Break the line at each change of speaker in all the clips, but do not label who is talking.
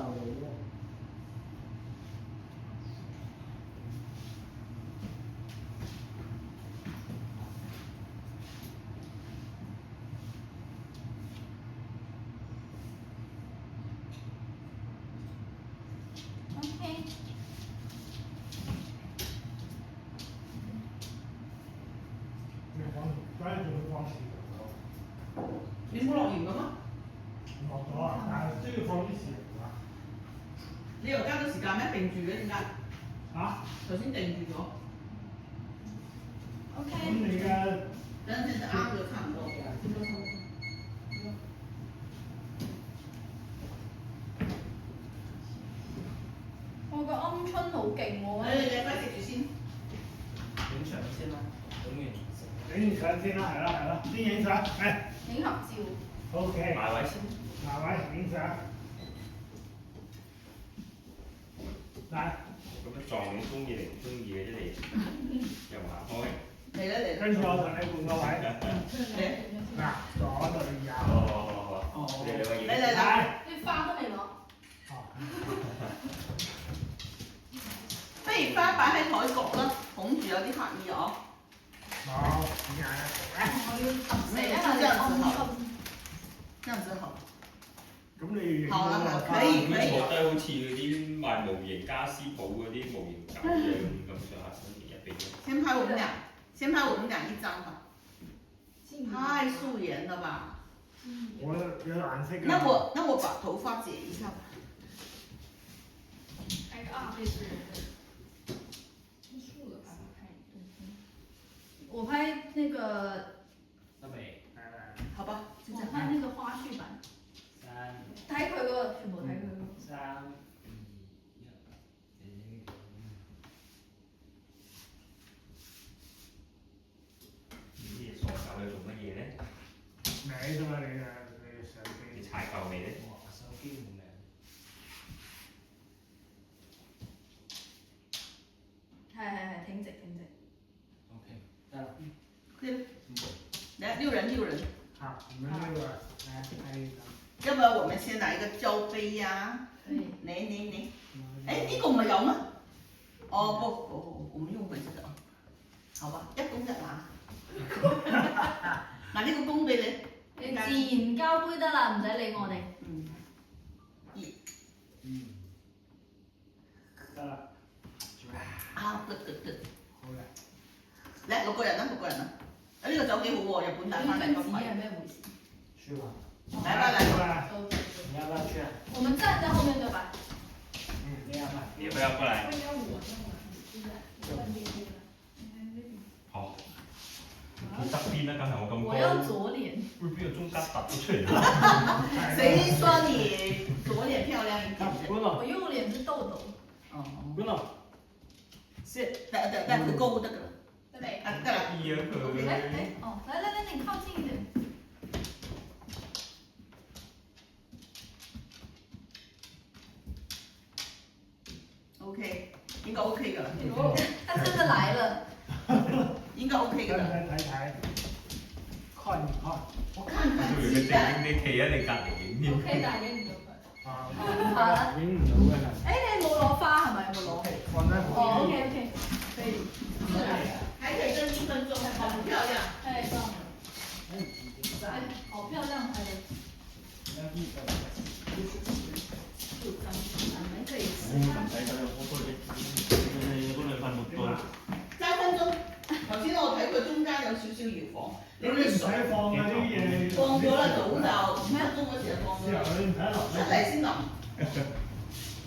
到嘅。
OK。
你冇落鹽嘅咩？
落咗啊，但係都要放啲豉油啊。
你又加咗時間咩？定住嘅點解？
啊？
頭先定住咗。
咁
OK。
你嘅
等陣就啱咗差唔多嘅。
我個鵪鶉好勁喎。
你快食住先。
影相先啦，影完食。
影相先啦，係啦係啦，先影相，係。
影合照。
OK。
埋位先。
埋位影相。嚟。
咁樣撞你中意定唔中意嘅啫你，又行開。
嚟啦嚟啦。
跟住我同你換個位。嗱，左對右。
哦，你兩個影。
嚟。
啲花都未攞。
不如花擺喺台角啦，捧住有啲刻意哦。
冇，點解咧？
我要揼死啊！你鵪鶉。
這樣子好。
咁你
好啦，可
咁坐
以可以。
低好似嗰啲賣模型家私鋪嗰啲模型狗樣咁上下身形一邊。
先拍我們倆，先拍我們倆一張吧。太素顏了吧？
我有顏色㗎。
那我把頭髮剪一下吧。
拍個2倍速的。結束了吧？我拍那個。
得未？
好吧，就這
我
樣。
拍那個花絮版。睇佢嗰個，全部睇佢嗰個。
3、2、1，
呢啲傻狗喺度做乜嘢咧？
歪啫嘛，你嘅相機。
你踩夠未咧？
哇！手機冇名。
係，挺直挺直。
OK，得啦。
來，6人。
好，你們6個來拍一張。
要不然我們先來一個交杯呀。
可以。
你。哎，呢個唔係有咩？哦不，我們用回這個啊。好吧，一公一拿。嗱呢個公俾你。
你自然交杯得啦，唔使理我哋。
得啦。
啊，good。
好嘅。
嚟6個人啦。呢個酒幾好喎，日本帶翻嚟咁
係
貴。
咩回事？
去吧。
來吧。
你要不要去啊？
我們站在後面對吧？
你要嗎？
你要不要過來？好。你側邊啦，剛才我咁高。
我要左臉。
會唔會有中間突咗出嚟？
誰說你左臉漂亮一點？
我右臉是痘痘。
哦。
不能。
得，佢高得㗎啦。
得未？
得啦。
來，你靠近一點。
OK，應該 OK 㗎啦。
他真的來了。
應該 OK 㗎啦。
睇，看一看。
我看看
佢
雞蛋。
你企喺你隔離影添。
OK，打給你就可以。
好啦。影唔到㗎啦。
誒，你冇攞花係咪？冇攞。
放喺旁邊。
哦，OK，可以。
還可以跟1分鐘，好漂亮。
太棒了。好漂亮拍的。可以吃。
唔使咁樣，我嗰兩份冇多。
3分鐘。頭先我睇佢中間有少少搖晃，你啲水
放嗰啲嘢。
放咗啦，早就5分鐘嗰時就放咗啦。
你唔睇落。
出嚟先淋。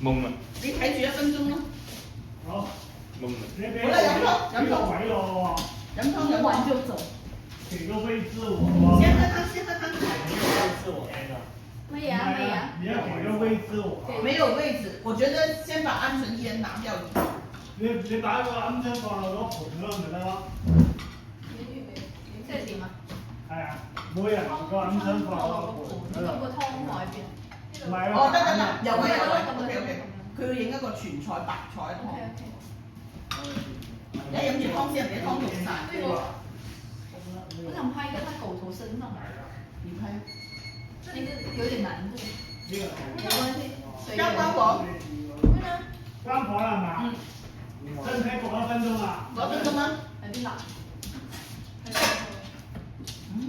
懵啊！
你睇住1分鐘咯。
好。
懵啊！
好啦，飲湯咯。
飲完就走。
給個位置我。
先喝湯。
沒有位置我那個。
沒呀。
你要給個位置我。
沒有位置，我覺得先把鵪鶉先拿掉。
你把個鵪鶉放落個盤嗰度咪得咯。
即係點啊？
係啊，每人個鵪鶉放落個盤嗰度。
個湯海邊。
唔係啊。
哦，得，有位。OK，佢要影一個全菜白菜湯。你飲住湯先，人哋湯溶晒。
我想拍一個他狗頭伸上來。
你拍。
這個有點難度。
呢個
沒關係。
交關火，
咩啊？
關火啦係嘛？使唔使焗1分鐘啊？
嗰分鐘啊？
有啲辣。
嗯，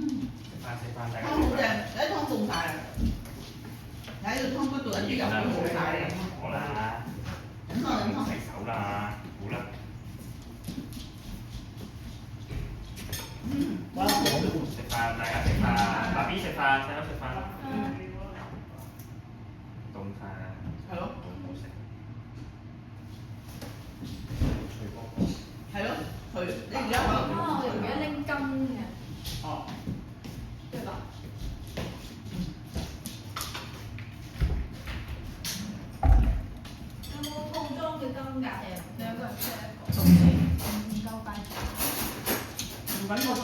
食飯，大家
湯好正，一湯凍晒啦。喺個湯嗰度一啲油都冇晒啦。
好啦，
飲湯飲湯。
洗手啦，好啦。
關火都
食飯，大家食飯，爸 B 食飯，細佬食飯啦。凍飯。
係咯。
好唔好食？脆波波。
係咯，佢你而家可能
啊！我哋而家拎羹嘅，
哦，
對吧？有冇套裝嘅羹㗎？兩個人 share 一個。唔夠快。
唔緊要。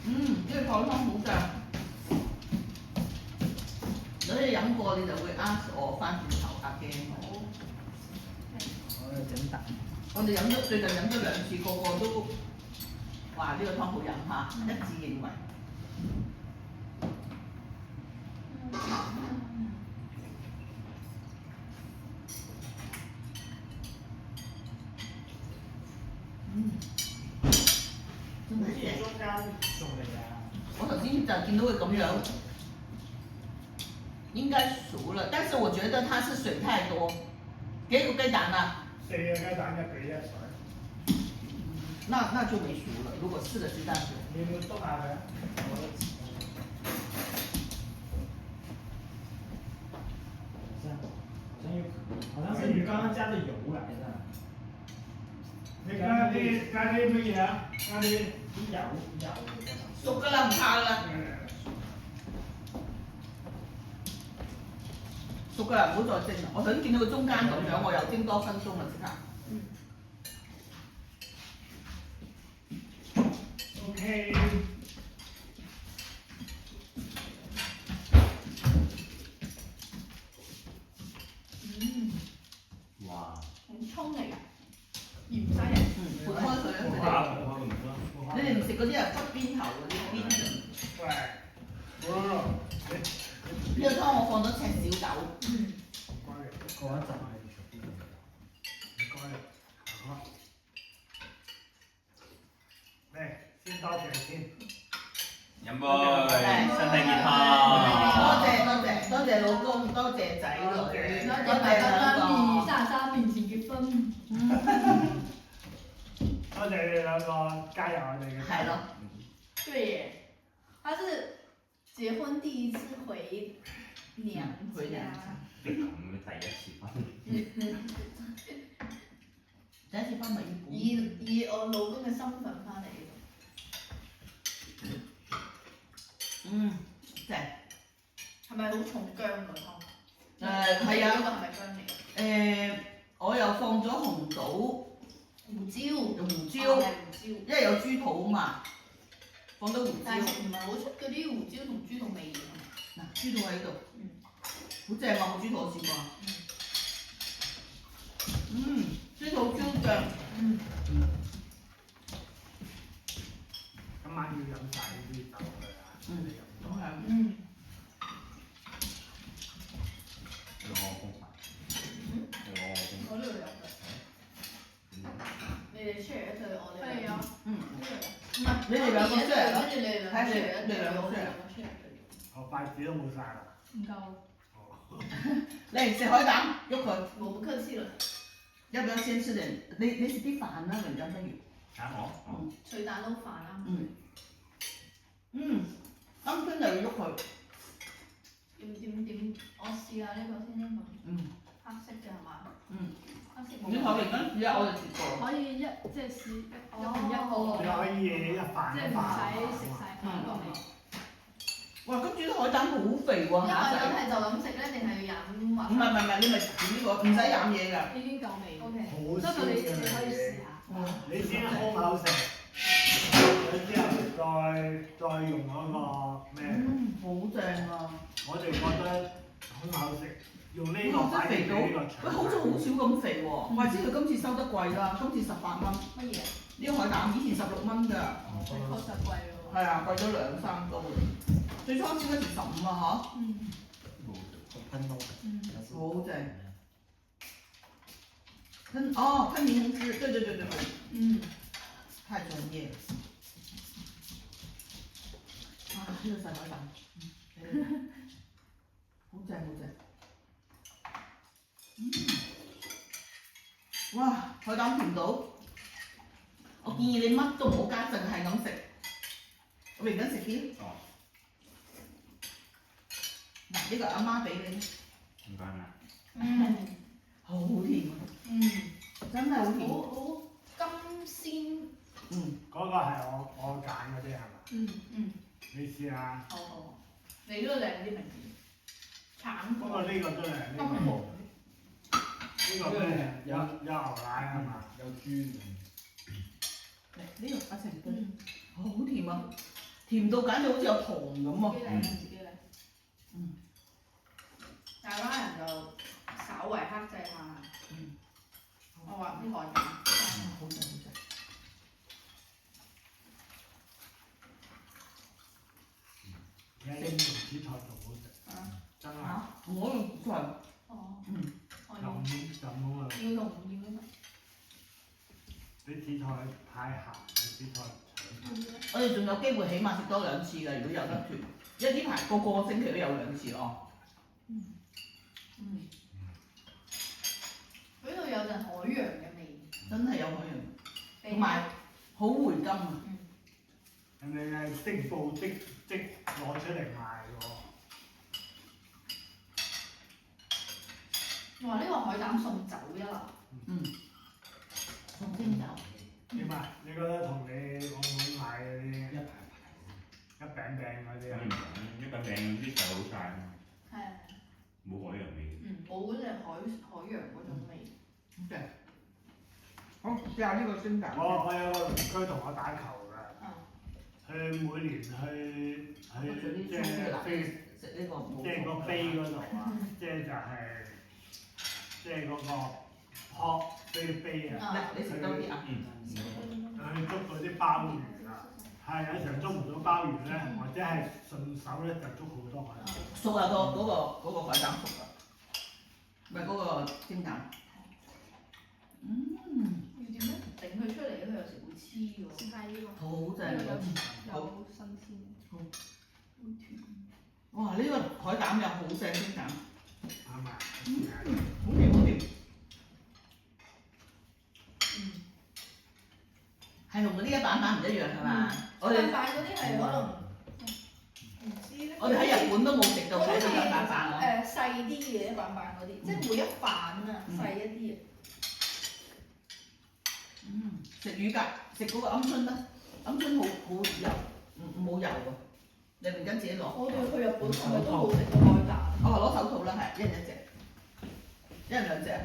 呢個菜湯好正。如果你飲過，你就會 ask 我翻轉頭夾嘅。
我整蛋。
我哋最近飲咗2次，個個都話呢個湯好飲嚇，一致認為。真係正。
中間仲嚟㗎。
我頭先就見到佢咁樣，應該熟了，但是我覺得它是水太多。幾個雞蛋啊
4個雞蛋1比1水。
那就沒熟了。如果4個雞蛋水，
你要唔要篤下佢啊？好像是魚剛剛加的油來的。你加啲乜嘢啊？加啲油。
熟㗎啦，唔怕㗎啦，熟㗎啦，唔好再蒸啦。我想見到佢中間咁樣，我又蒸多分鐘啦，即刻。
OK。
哇！
紅葱嚟㗎，鹽西嚟。
撥開佢啊！你哋唔食嗰啲啊骨邊頭嗰啲邊嘅。
喂，好咯，
呢個湯我放咗赤小豆。
乖嘅，
嗰一陣係全部。
乖嘅，好。嚟，先多謝先。
飲杯，身體健康。
多謝老公，多謝仔女，多謝兩個。
33年前結婚。
多謝你哋兩個加入我哋嘅。
係咯。
對耶，他是結婚第一次回娘家。
你咁嘅第一次翻。
第一次翻咪
以我老公嘅身份翻嚟呢度。
正。
係咪好重薑個湯？
係啊。
呢個係咪薑嚟㗎？
我又放咗紅棗、
胡椒，
胡椒，
係胡椒。
因為有豬肚啊嘛，放咗胡椒。
但係唔係好出嗰啲胡椒同豬肚味嘅。
嗱，豬肚喺度，好正啊！冇豬肚我試過。豬肚椒醬。
今晚要飲晒呢啲酒佢啊！你飲多。
我呢度有嘅。你哋 share 一對，我哋係啊。唔係，
你哋兩個 share 咯，
跟住你哋兩個 share 一對，我哋兩個 share 一對。
我筷子都冇晒啦。
唔夠。
嚟食海膽，喐佢。
我不客氣了。
要不要先吃點？你食啲飯啦，人家不如。
啊我。
脆蛋撈飯啦。
啱先就要喐佢。
點？我試下呢個先呢個。黑色嘅係嘛？黑色冇。
你睇嚟緊，而家我哋食過。
可以即係試1同1個。
你可以一飯
即係唔使食晒飯個味。
哇！咁煮啲海膽好肥喎，
因為
下
咁係就咁食咧，定係要飲埋？
唔係，你咪煮呢個，唔使飲嘢㗎。
已經夠味。O K。
好
不過你可以試下。
你先空口食，然之後再用嗰個咩？
好正啊！
我哋覺得空口食用呢個
真係肥到，喂，好似好少咁肥喎。或者佢今次收得貴啦，今次18蚊。
乜嘢？
呢個海膽以前16蚊㗎。
確實貴喎。
係係啊，貴咗2-3刀。最初先嗰時15啊
噴到，
好正。噴檸檬汁，對，太專業。啊，呢個細海膽，好正。哇，海膽甜到，我建議你乜都唔好加，淨係咁食。我而家食啲。嗱，呢個阿媽俾你。
唔該啦。
好甜啊！真係好甜。
好甘鮮。
嗰個係我揀嗰啲係嘛？你試下。
好。你嗰個靚啲名字。橙
不過呢個都係呢個咩？有牛奶係嘛？
有豬。
呢個阿成對，好甜啊！甜到簡直好似有糖咁啊！
自己嚟。大灣人就稍為克制下。我話啲海膽。
好正。
而家用紫菜仲好食。真係。
我用紫菜。
就咁啊！
要同唔要啊嘛？
啲紫菜太鹹，紫菜
我哋仲有機會起碼食多2次㗎，如果有得脫。因為呢排個星期都有2次哦。
嗰度有陣海洋嘅味，
真係有海洋，同埋好回甘啊！
人哋係即捕即攞出嚟賣喎。
哇！呢個海膽送酒一流。
送蒸酒。
點啊？你覺得同你澳門買嗰啲一餅嗰啲啊？
一餅啲就好晒啊！
係啊。
冇海洋味。
冇嗰隻海洋嗰種味。
好，試下呢個蒸酒。
我有個鄰居同我打球㗎。佢每年去即係飛，即係個飛嗰度啊，即係嗰個撲飛啊！
你食多啲啊！
去捉嗰啲鮑魚啊，係有時候捉唔到鮑魚咧，或者係順手咧就捉好多海膽。
熟啊！嗰個海膽熟啊！唔係嗰個蒸蛋。
要點樣整佢出嚟？佢有時會黐喎。試下呢個。
好正，
有新鮮。
好甜。哇！呢個海膽又好正蒸蛋。
啱啊！
好甜。係同嗰啲一板板唔一樣係嘛？我哋
板嗰啲係可能唔知咧。
我哋喺日本都冇食到嗰啲一板板咯。
細啲嘅一板板嗰啲，即係每一板啊細一啲啊。
食魚㗎，食嗰個鵪鶉啦，鵪鶉好油，冇油喎。你唔跟自己攞。
我哋去日本係咪都冇食過海膽？
攞手套啦，係一人一隻，一人2隻啊！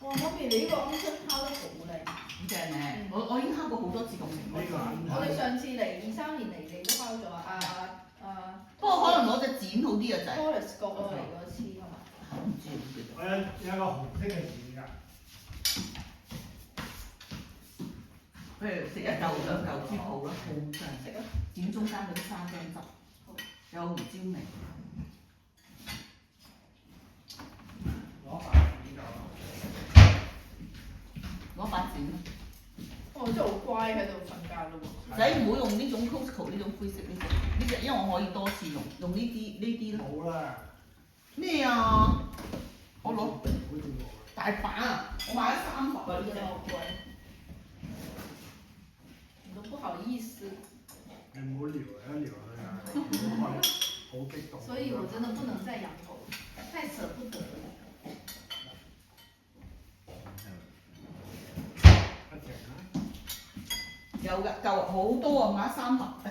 哇！媽咪，你呢個鵪鶉烤得好靚。
好正咧！我已經烤過好多次咁成功。
我哋上次嚟23年嚟，你都烤咗
不過可能攞隻剪好啲啊，就係。
Boris 過嚟嗰次係嘛？
唔知唔記得。
我有個紅色嘅剪㗎。
譬如食1嚿2嚿豬肚啦，好正。
食啊！
剪中間嗰啲沙姜汁，有胡椒味。攞把剪啦。
我真係好乖喺度瞓覺咯喎。
仔唔好用呢種 Costco 呢種灰色呢隻，因為我可以多次用呢啲咯。
冇啦。
咩啊？我攞大把啊！我買咗3盒啊呢隻。
好貴。你都不好意思。
你唔好撩一撩佢啊！好激動。
所以我真的不能再養狗，太捨不得了。
有㗎，夠好多啊！買3盒誒。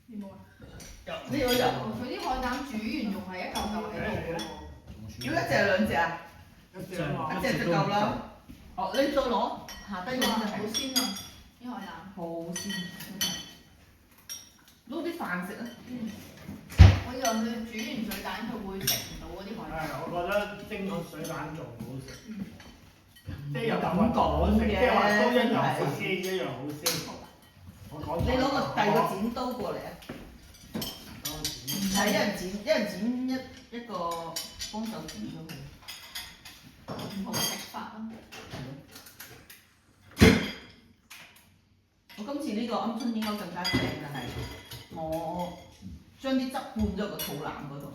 有冇啊？
有呢個有。
佢啲海膽煮完仲係一嚿嚿喺度喎。
要1隻2隻啊？1隻就夠啦。你再攞下低嗰啲
好鮮啊！啲海膽。
好鮮。撈啲飯食啊！
我以為佢煮完水蛋佢會食唔到嗰啲海膽。
我覺得蒸個水蛋仲好食。即係有
咁講嘅，
即係話都一樣好鮮，一樣好鮮。我講
你攞個第二個剪刀過嚟啊！係一人剪一個幫手剪咗佢。
唔同食法咯。
我今次呢個鵪鶉應該更加正，但係我將啲汁灌咗個肚腩嗰度，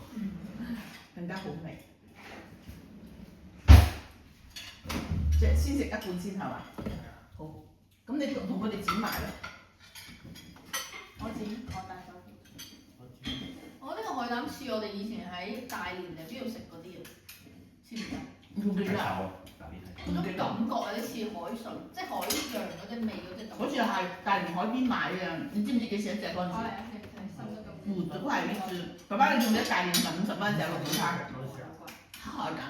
更加好味。即係先食一半先係嘛？好，咁你同佢哋剪埋啦。
我帶走。我呢個海膽似我哋以前喺大連定邊度食嗰啲啊，似唔似啊？
唔記得啊！
嗰種感覺有啲似海筍，即係海洋嗰隻味嗰隻感覺。
好似係大連海邊買嘅，你知唔知幾錢一隻嗰陣時？50塊一隻。爸爸，你仲記得大連50蚊隻綠叉嘅黑海膽？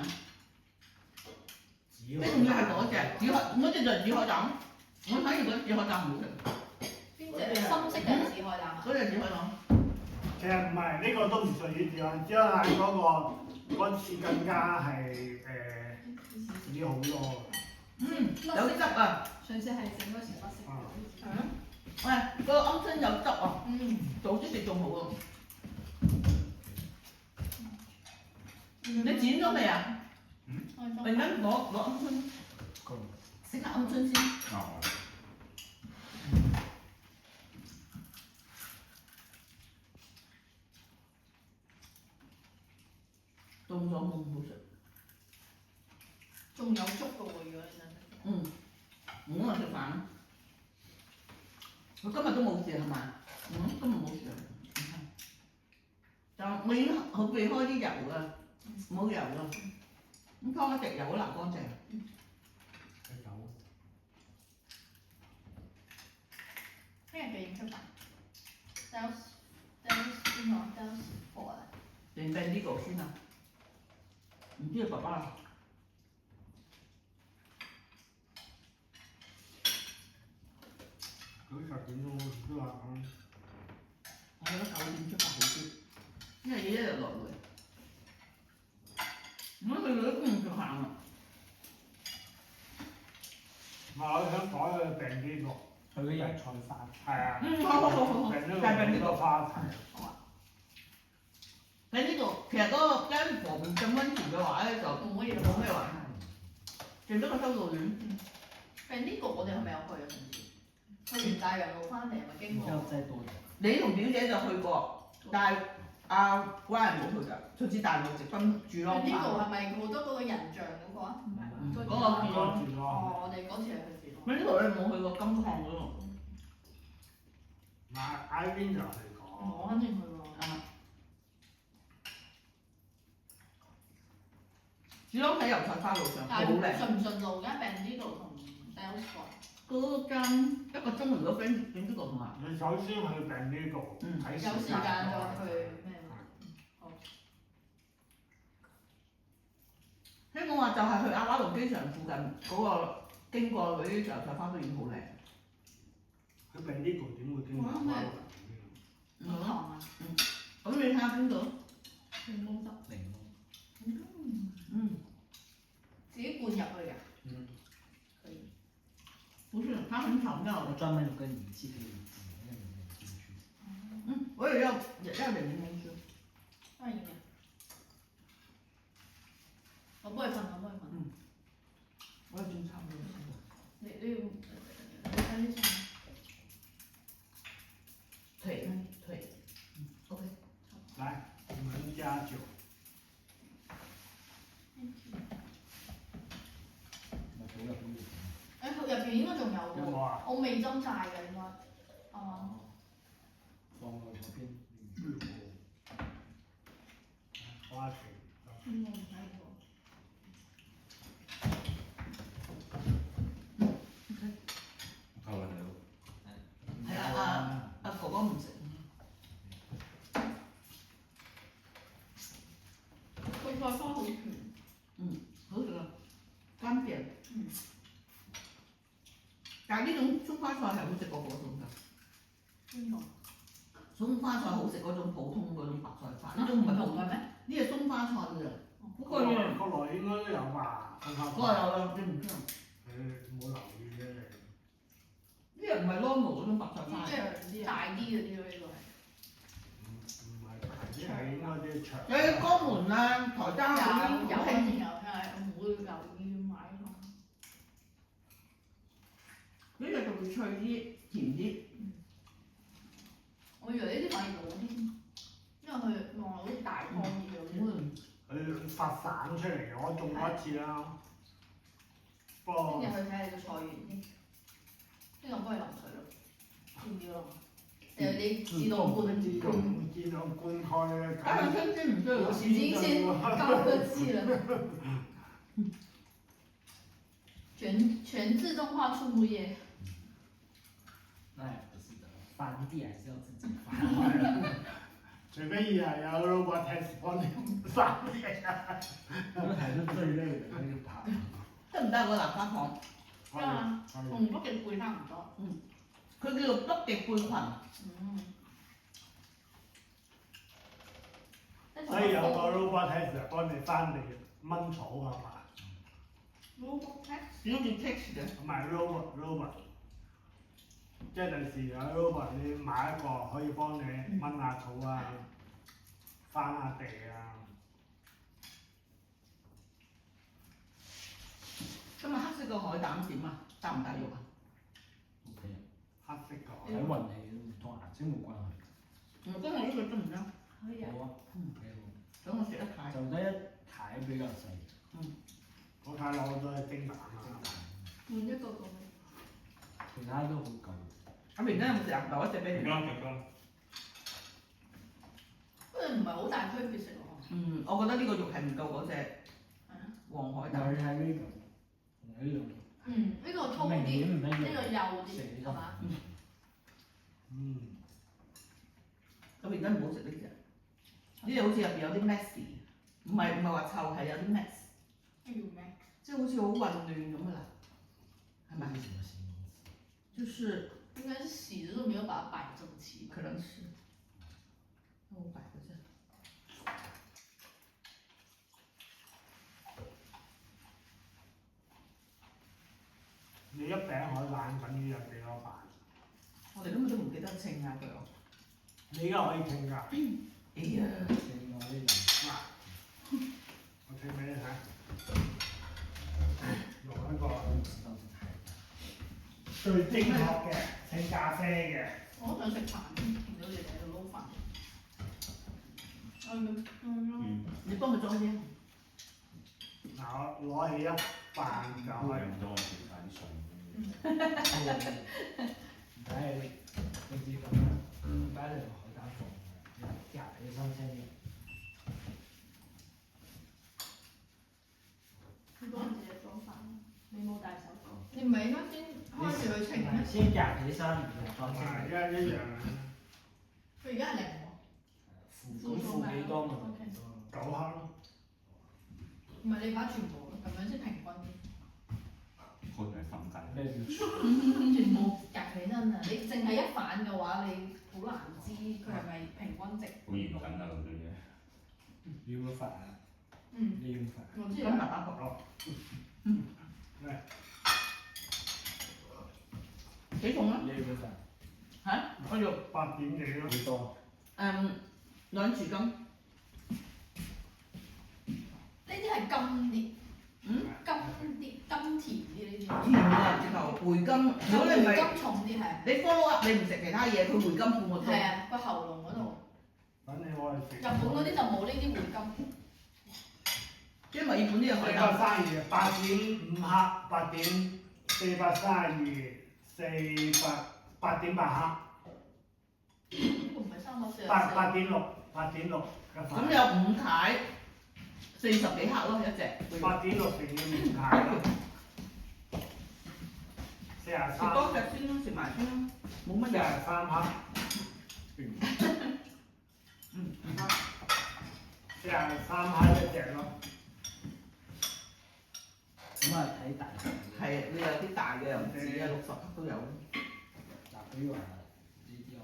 你仲要係嗰隻嗰隻就係紫海膽。我睇完嗰紫海膽唔好食。
邊隻？深色定紫海膽啊？
嗰隻紫海膽。
其實唔係，呢個都唔屬於紫海膽，只係嗰次更加係紫好多。
有啲汁啊！
上次係整嗰時不食嘅。
喂，個鵪鶉有汁啊！早啲食仲好啊！你剪咗未啊？陣間攞鵪鶉，食下鵪鶉先。凍咗冇咁好食。
仲有粥嘅喎，如果你想食。
我咪食飯咯。我今日都冇事係嘛？今日冇事。就我已經好避開啲油㗎，冇油㗎。咁湯一滴油都流乾淨。
聽日幾點出發 ？Dells 邊個 ？Dells 4啊？
定呢個先啊？唔知啊，爸爸。
佢10點鐘好似都話咁。
我覺得9點出發好啲，因為要一日來回。我去到都唔食飯啊！
我想改去病呢個。
佢嘅椰菜花。
係啊。
好。
病呢個花題。
好啊。喺呢度，其實嗰個間房咁溫泉嘅話咧，就冇咩玩，淨得個修道院。
病呢個我哋係咪有去啊？上次去完大洋路翻嚟係咪經過？
你同表姐就去過，但係關人冇去㗎。上次大陸直奔住咯。
呢個係咪好多嗰個人像嗰個啊？
嗰個住咯。
哦，我哋嗰次係去住咯。
呢度你冇去過金礦嗰度？
喺邊就去過。
我肯定去過。
主要喺油菜花路上，好靚。
順唔順路嘅？病呢度同 Dells
嗰間一個鐘如果病呢個同埋。
你首先去病呢度，睇
有時間再去咩？好。
香港話就係去亞華路機場附近嗰個經過嗰啲油菜花都已經好靚。
佢病呢度點會經過亞華路？
咁你睇下邊度？
檸檬汁。自己灌入去㗎。可以。
不是，它很巧妙。
我專門有個儀器可以擠那個檸檬進去。
我也要點檸檬汁。
當然嘅。我幫你噴。
我已經差唔多。
你要睇啲先。
腿。OK。
來，我們加酒。
入邊應該仲有喎。
有冇啊？
我未斟晒嘅應該。
放到嗰邊。
花旗。
我唔睇過。
係啊，哥哥唔食。
佢菜花好甜。
好食啊，乾煸。但係呢種松花菜係好食過嗰種㗎。
邊個？
松花菜好食嗰種普通嗰種白菜花，呢種唔係普通嘅咩？呢係松花菜㗎。
國內應該都有吧？
嗰個有啦，你唔知啊？
冇留意啫。
呢啲人唔係 normal 嗰種白菜花，
即係大啲嗰啲咯，呢個係。
唔係大啲係應該啲長。
有啲江門啊、台州嗰啲
有
好興。
係唔會留意買咯。
呢個就會脆啲、甜啲。
我以為呢啲反而老啲，因為佢望落好似大湯啲嘅。
佢發散出嚟嘅，我種過一次啦。不過
聽日去睇下你個菜園先，聽日我幫你淋水咯，要唔要咯？定係你自動灌？
自動灌開咧，
但係春天唔需要。
已經先高科技了。全自動化畜牧業。
那也不是的，翻地還是要自己翻。
除非以後有 robot test 幫你翻嘅，
那還是最累的那個爬。
得唔得嗰南瓜糖？
得啊，同北極貝差唔多。
佢叫做北極貝群。
所以有個 robot test 幫你翻嚟掹草係嘛？
robot test？
點解叫 text 嘅？
唔係 robot，即係第時有 robot 你買一個可以幫你掹下草啊，翻下地啊。
今日黑色個海膽點啊？帶唔帶肉啊
OK，
黑色個
睇運氣同顏色冇關係。
跟我呢個得唔得？
可以啊。
好啊，幾好。
等我食一塊。
就得一排比較細。
嗰塊攞咗係蒸蛋啊。
換一個過去。
其他都好舊。
阿明真有冇食啊？留一隻俾你。
食啦食啦。
不過唔係好大區別食喎。
我覺得呢個肉係唔夠嗰隻黃海膽。
係呢個，同呢個。
呢個粗
明顯
啲，
唔一樣。
呢個幼啲，係嘛？
咁而家唔好食呢隻，呢隻好似入邊有啲 messy， 唔係話臭，係有啲 mess，
咩叫咩？
即係好似好混亂咁噶啦，係咪？
什麼形容詞？
就是
應該是洗的都沒有把它擺整齊。
可能是，那我擺個這。
你一餅海膽等於有幾多飯？
我哋根本都唔記得稱下佢喎。
你而家可以稱㗎。
哎呀！
嗱，我稱俾你睇，用一個最精確嘅稱咖啡嘅。
我都想食飯，見到你哋喺度撈飯。
你幫佢裝先。
嗱，我攞起一飯就可以。
唔多我食晒啲餸。
唔係你自己咁樣擺兩個海膽餸，夾起身先。
你幫人自己裝飯，你冇帶手稿。你唔係應該先開住去稱咩？
先夾起身，然後
同埋
再稱。
一樣。
佢而家係零喎。
咁負幾多咪幾多咯。
9克咯。
唔係你把全部咁樣先平均啲。
佢係分解。
咩叫
全部夾起身啊！你淨係一飯嘅話，你好難知佢係咪平均值。
好嚴謹啊！嗰啲嘢。
你要發啊？你要發。
我知
咁慢慢學咯。
嚟。
幾重啊？
你要發。
嚇？我要
8點幾咯。
幾多？
2匙羹。
呢啲係甘啲。甘啲、甘甜啲呢啲。
甜啊！直頭回甘，如果你唔係
甘重啲係。
你 follow up 你唔食其他嘢，佢回甘半個鐘。
係啊，個喉嚨嗰度。
等你我嚟食。
日本嗰啲就冇呢啲回甘。
因為日本啲有海膽。
8.5克，8.432，8.8克。
呢個唔係340。
8.6嘅飯。
咁有5塊，40幾克咯一隻。
8.6乘以5塊咯。
食多隻先咯，食埋先咯，冇乜嘢。
43克。43克一隻咯。
咁啊睇大細。
係，你有啲大嘅又唔止啊，60克都有。
嗱，比如話呢啲我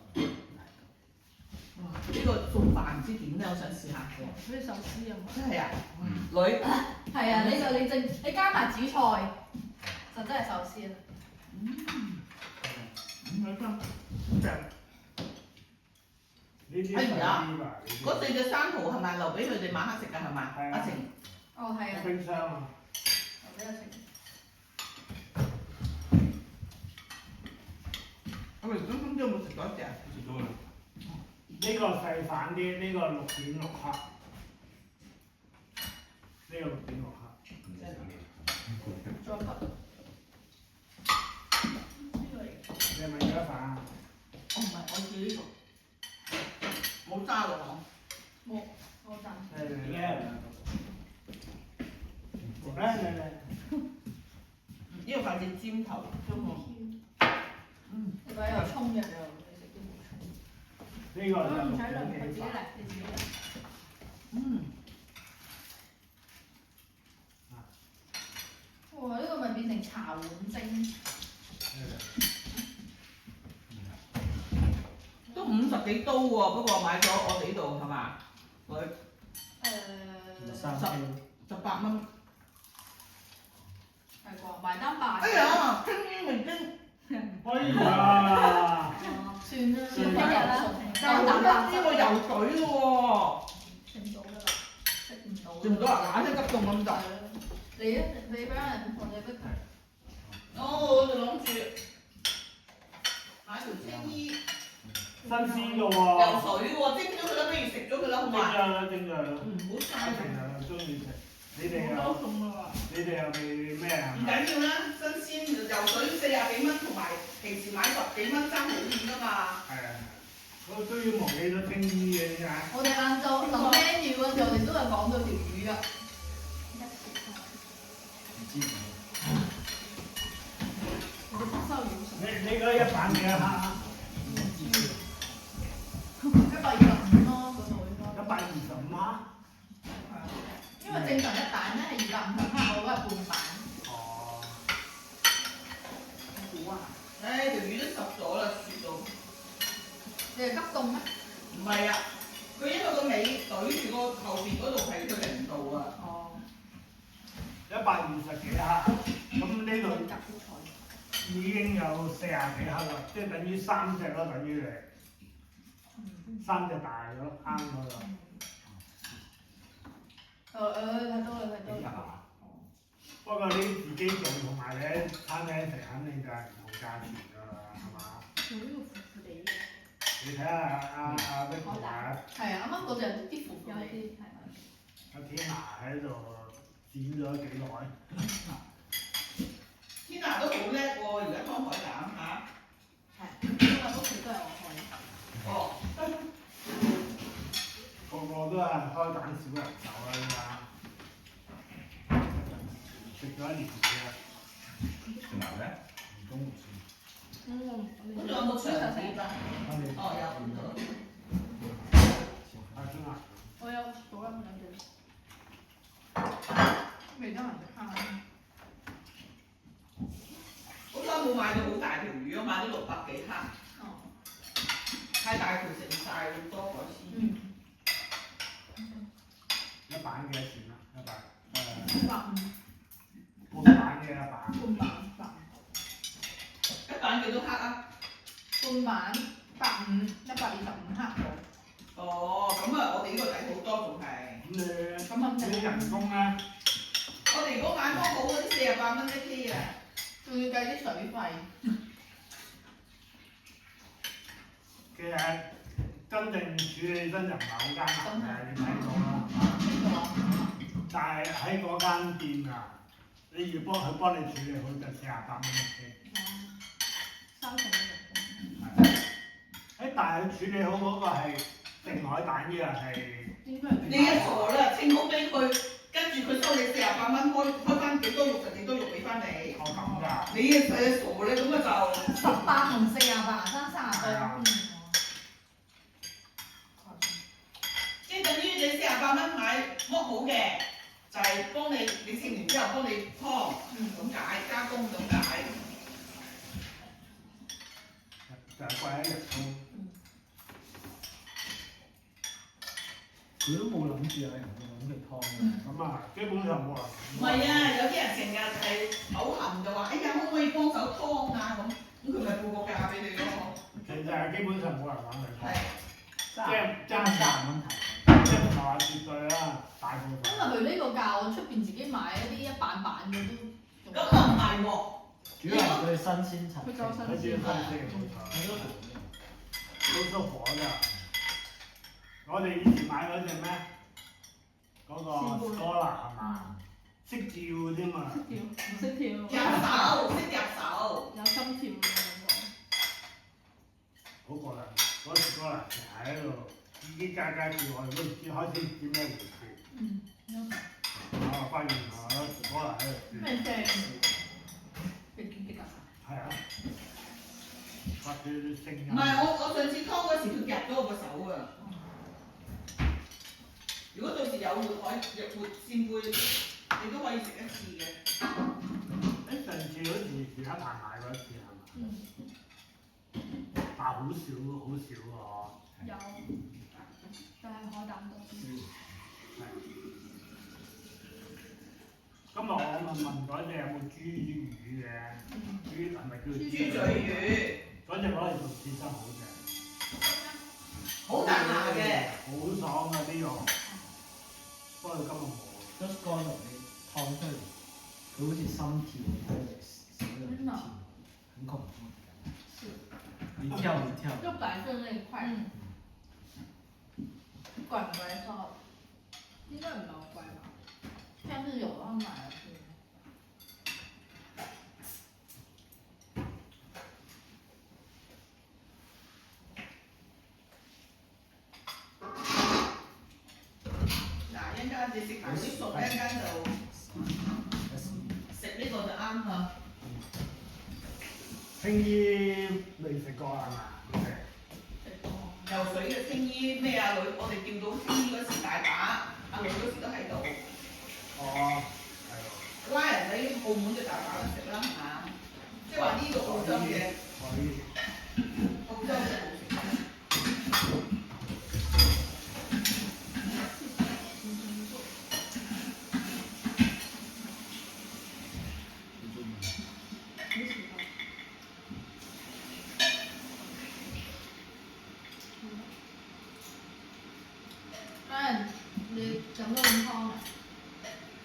大嚿。
哇！呢個餸飯唔知點咧，我想試下。
好似壽司咁。
真係啊，女。
係啊，你加埋紫菜，就真係壽司啦。
啲
哎呀
細啲吧，呢啲
嗰4隻生蠔係咪留俾佢哋晚黑食㗎係嘛？
係啊
阿成，
哦係啊，
冰箱啊，
留俾阿成。
我哋今朝有冇食咗一隻？
食咗啦。
呢個細反啲，呢個6.6克，呢個6.6克。
再不。
你係咪要一份啊？
我唔係，我自己呢個冇揸落
冇，我暫時。
嚟
呢個筷子尖頭啫喎。
你擺有葱嘅又你食都冇葱。
呢個就
唔使啦，佢
6.8
自己嚟，你自己嚟。哇！呢個咪變成茶碗蒸。
都50幾刀喎，不過買咗我哋呢度係嘛？佢18蚊。
係啩？埋單8。
哎呀，蒸味蒸。
哎呀！
算啦，
算
聽日啦，
但係我覺得呢個游水喎，
食唔到㗎啦，食唔到。
食唔到啊！眼睛急凍咁滯。
你啊，你俾人或者俾佢。
我就諗住買條青衣
新鮮嘅喎，
游水喎，蒸咗佢啦，不如食咗佢啦，好嘛？
蒸咗啦，
唔好嘥
我平日中意食，你哋
好
又
多餸啦
你哋又未咩啊
喎。唔？緊要啦，新鮮游水40幾蚊，同埋平時買10幾蚊爭好遠㗎嘛。
係啊，我都要忘記咗青衣嘅點解？
我哋晏晝臨 menu 嗰時，我哋都係講到條魚㗎。
你嗰一版幾多克啊
125咯，嗰度應該。
？125克？
因為正常一蛋咧係250克，我嗰係半版。
哦，
好啊！唉，條魚都濕咗啦，雪到。
你係急凍咩？
唔係啊，佢因為個尾對住個後邊嗰度係佢0度啊。
哦。
120幾克，咁呢度
夾啲菜。
已經有40幾克啦，即係等於3隻咯，等於你3隻大咗啱咗啦。
太多啦。
不過你自己做同埋你喺餐廳食，肯定就係唔同價錢㗎啦，係嘛？
呢個腐腐地嘅。
你睇下阿碧同埋
係啊，啱啱嗰隻有啲腐腐地。
阿天娜喺度剪咗幾耐？
天娜都好叻喎，而家劏海膽嚇。
係，因為屋企都係我開。
哦。
個個都係開膽小人手啦，依家食咗1年幾啦。
食埋咩？中午先。
咁仲有冇長子㗎？哦，有咁多。
阿天娜，
我有數啦，兩隻。未得閒食蝦。
好彩冇買到好大條魚，我買咗600幾克。
哦。
太大條食唔晒，好多海鮮。
一版幾多錢啊？150。半版嘅一版。
半版150。
一版幾多克啊？
半版150，125克。
哦，咁啊，我哋呢個抵好多仲係。
咁你人工咧？
我哋如果買方好嗰啲48蚊一 K 啊，
仲要計啲水費。
其實真正處理真就唔係好艱難嘅，你睇到啦。但係喺嗰間店啊，你要幫你處理好就48蚊一 K。
3成嘅
但係佢處理好嗰個係定海蛋嘅係。
應該
你一傻啦，清好俾佢，跟住佢收你48蚊，開翻幾多肉就幾多肉俾翻你。
哦咁㗎。
你嘅傻咧，咁啊就
18同48，爭30多。
即係等於你48蚊買剝好嘅，就係幫你清完之後幫你劏，咁解加工咁解。
就係貴一日工。
佢都冇諗住有人會揾佢劏嘅。
咁啊，基本上冇人。
唔係啊，有啲人成日係口痕就話，哎呀，可唔可以幫手劏啊咁，佢咪報個價俾你咯。
其實係基本上冇人揾佢劏。
係。
30蚊提。
即係唔係話絕對啦，大部分。
因為佢呢個價，我出邊自己買一啲一板板嘅都仲。
咁又唔係喎，
主要係佢新鮮陳。
佢夠新
佢只要
鮮
分析
係。
冇錯，
係咯。
都出火㗎。我哋以前買嗰隻咩？嗰個 Scholar 係嘛？識跳添嘛？
跳唔識跳。
入手識入手。
有心跳嘅感覺。
好過啦，嗰時 Scholar 成日喺度自己加跳，我哋都唔知開始唔知咩回事。
嗯。
啊，發現啊，Scholar 喺度跳。
咩聲？被擊擊啊！
係啊，發出啲聲音。
唔係我上次劏嗰時佢夾咗我個手啊！如果到時有活扇貝，你都可以食一次嘅。
誒上次好似其他棚買過一次係嘛？
嗯。
但係好少喎。
有，但係海膽多啲。
今日我問嗰隻有冇豬魚嘅？豬係咪叫
豬嘴魚？
嗰隻攞嚟做刺身好正。
好大牙嘅。
好爽啊啲肉。不過今日冇。
Just 乾肉你燙出嚟，佢好似心跳喺度死喺度跳，很恐怖。一跳一跳。
就白色那一塊。貴唔貴收？應該唔係好貴吧？上次有的話買了是。
嗱，一陣間你食埋啲熟，一陣間就食呢個就啱啦。
青衣未食過係嘛？未食。
游水嘅青衣咩啊女？我哋叫到青衣嗰時大把，阿女嗰時都喺度。
哦，係喎。
拉人喺澳門就大把得食啦，係嘛？即係話呢個澳洲嘅，
可以。
澳洲嘅冇食。
你飲咗碗湯啊？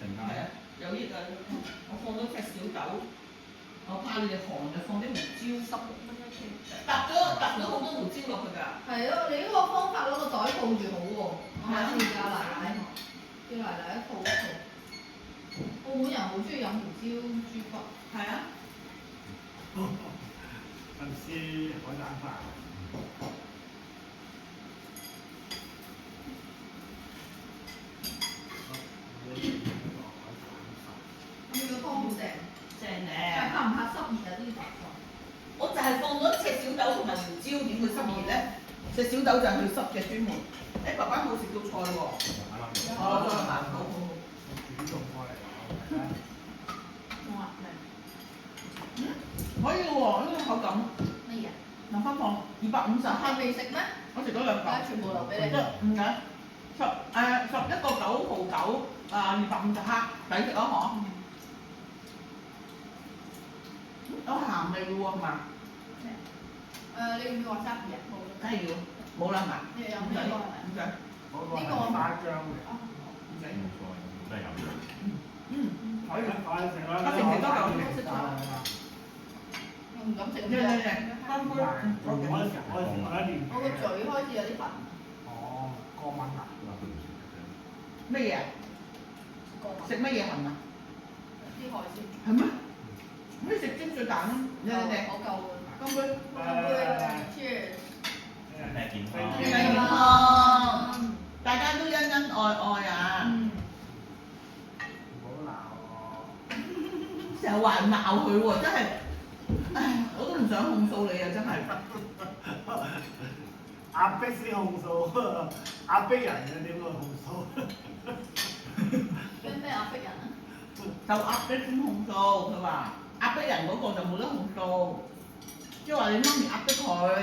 係啊，有益啊！我放咗隻小豆，我怕你哋寒就放啲胡椒濕。
16蚊一條。
揼咗好多胡椒落去㗎。
係咯，你呢個方法攞個袋套住好喎。我下次教奶奶，叫奶奶套一套。澳門人好中意飲胡椒豬骨。
係啊。
近時海膽飯。
咁你個湯好正。
正
但
咧。
怕唔怕濕熱啊？啲白菜。
我就係放咗赤小豆同埋胡椒，點會濕熱咧？赤小豆就係去濕嘅專門。誒，爸爸冇食到菜喎。我再行好。
主動過嚟攞。
哇，
可以喎，呢個口感。
咩嘢？
留翻放250克。
係未食咩？
我食咗2嚿。
全部留俾你。
唔緊，11個9毫9250克，抵食咯嗬。有鹹味嘅喎，係嘛？
你要唔要話沙皮啊？冇啦。
梗係要，冇啦係嘛？
你有咩個係咪？
唔使。
嗰個係花漿嘅。
唔使。
真係有嘅。
可以。
快食啦！
我食幾多嚿？
我唔敢食咁
嚟
多。
翻杯。
我食過一年。
我個嘴開始有啲痕。
哦，過敏啊！
乜嘢啊？食乜嘢痕啊？
啲海鮮。
係咩？可以食蒸水蛋咯。
我夠喎。
乾杯。
Cheers。
健康，大家都恩恩愛愛啊！
唔好鬧我。
成日話人鬧佢喎，真係，唉，我都唔想控訴你啊！真係。
壓迫先控訴，壓迫人嘅點會控訴？
咩壓迫人啊？
就壓迫先控訴，佢話壓迫人嗰個就冇得控訴，即係話你媽咪壓迫佢。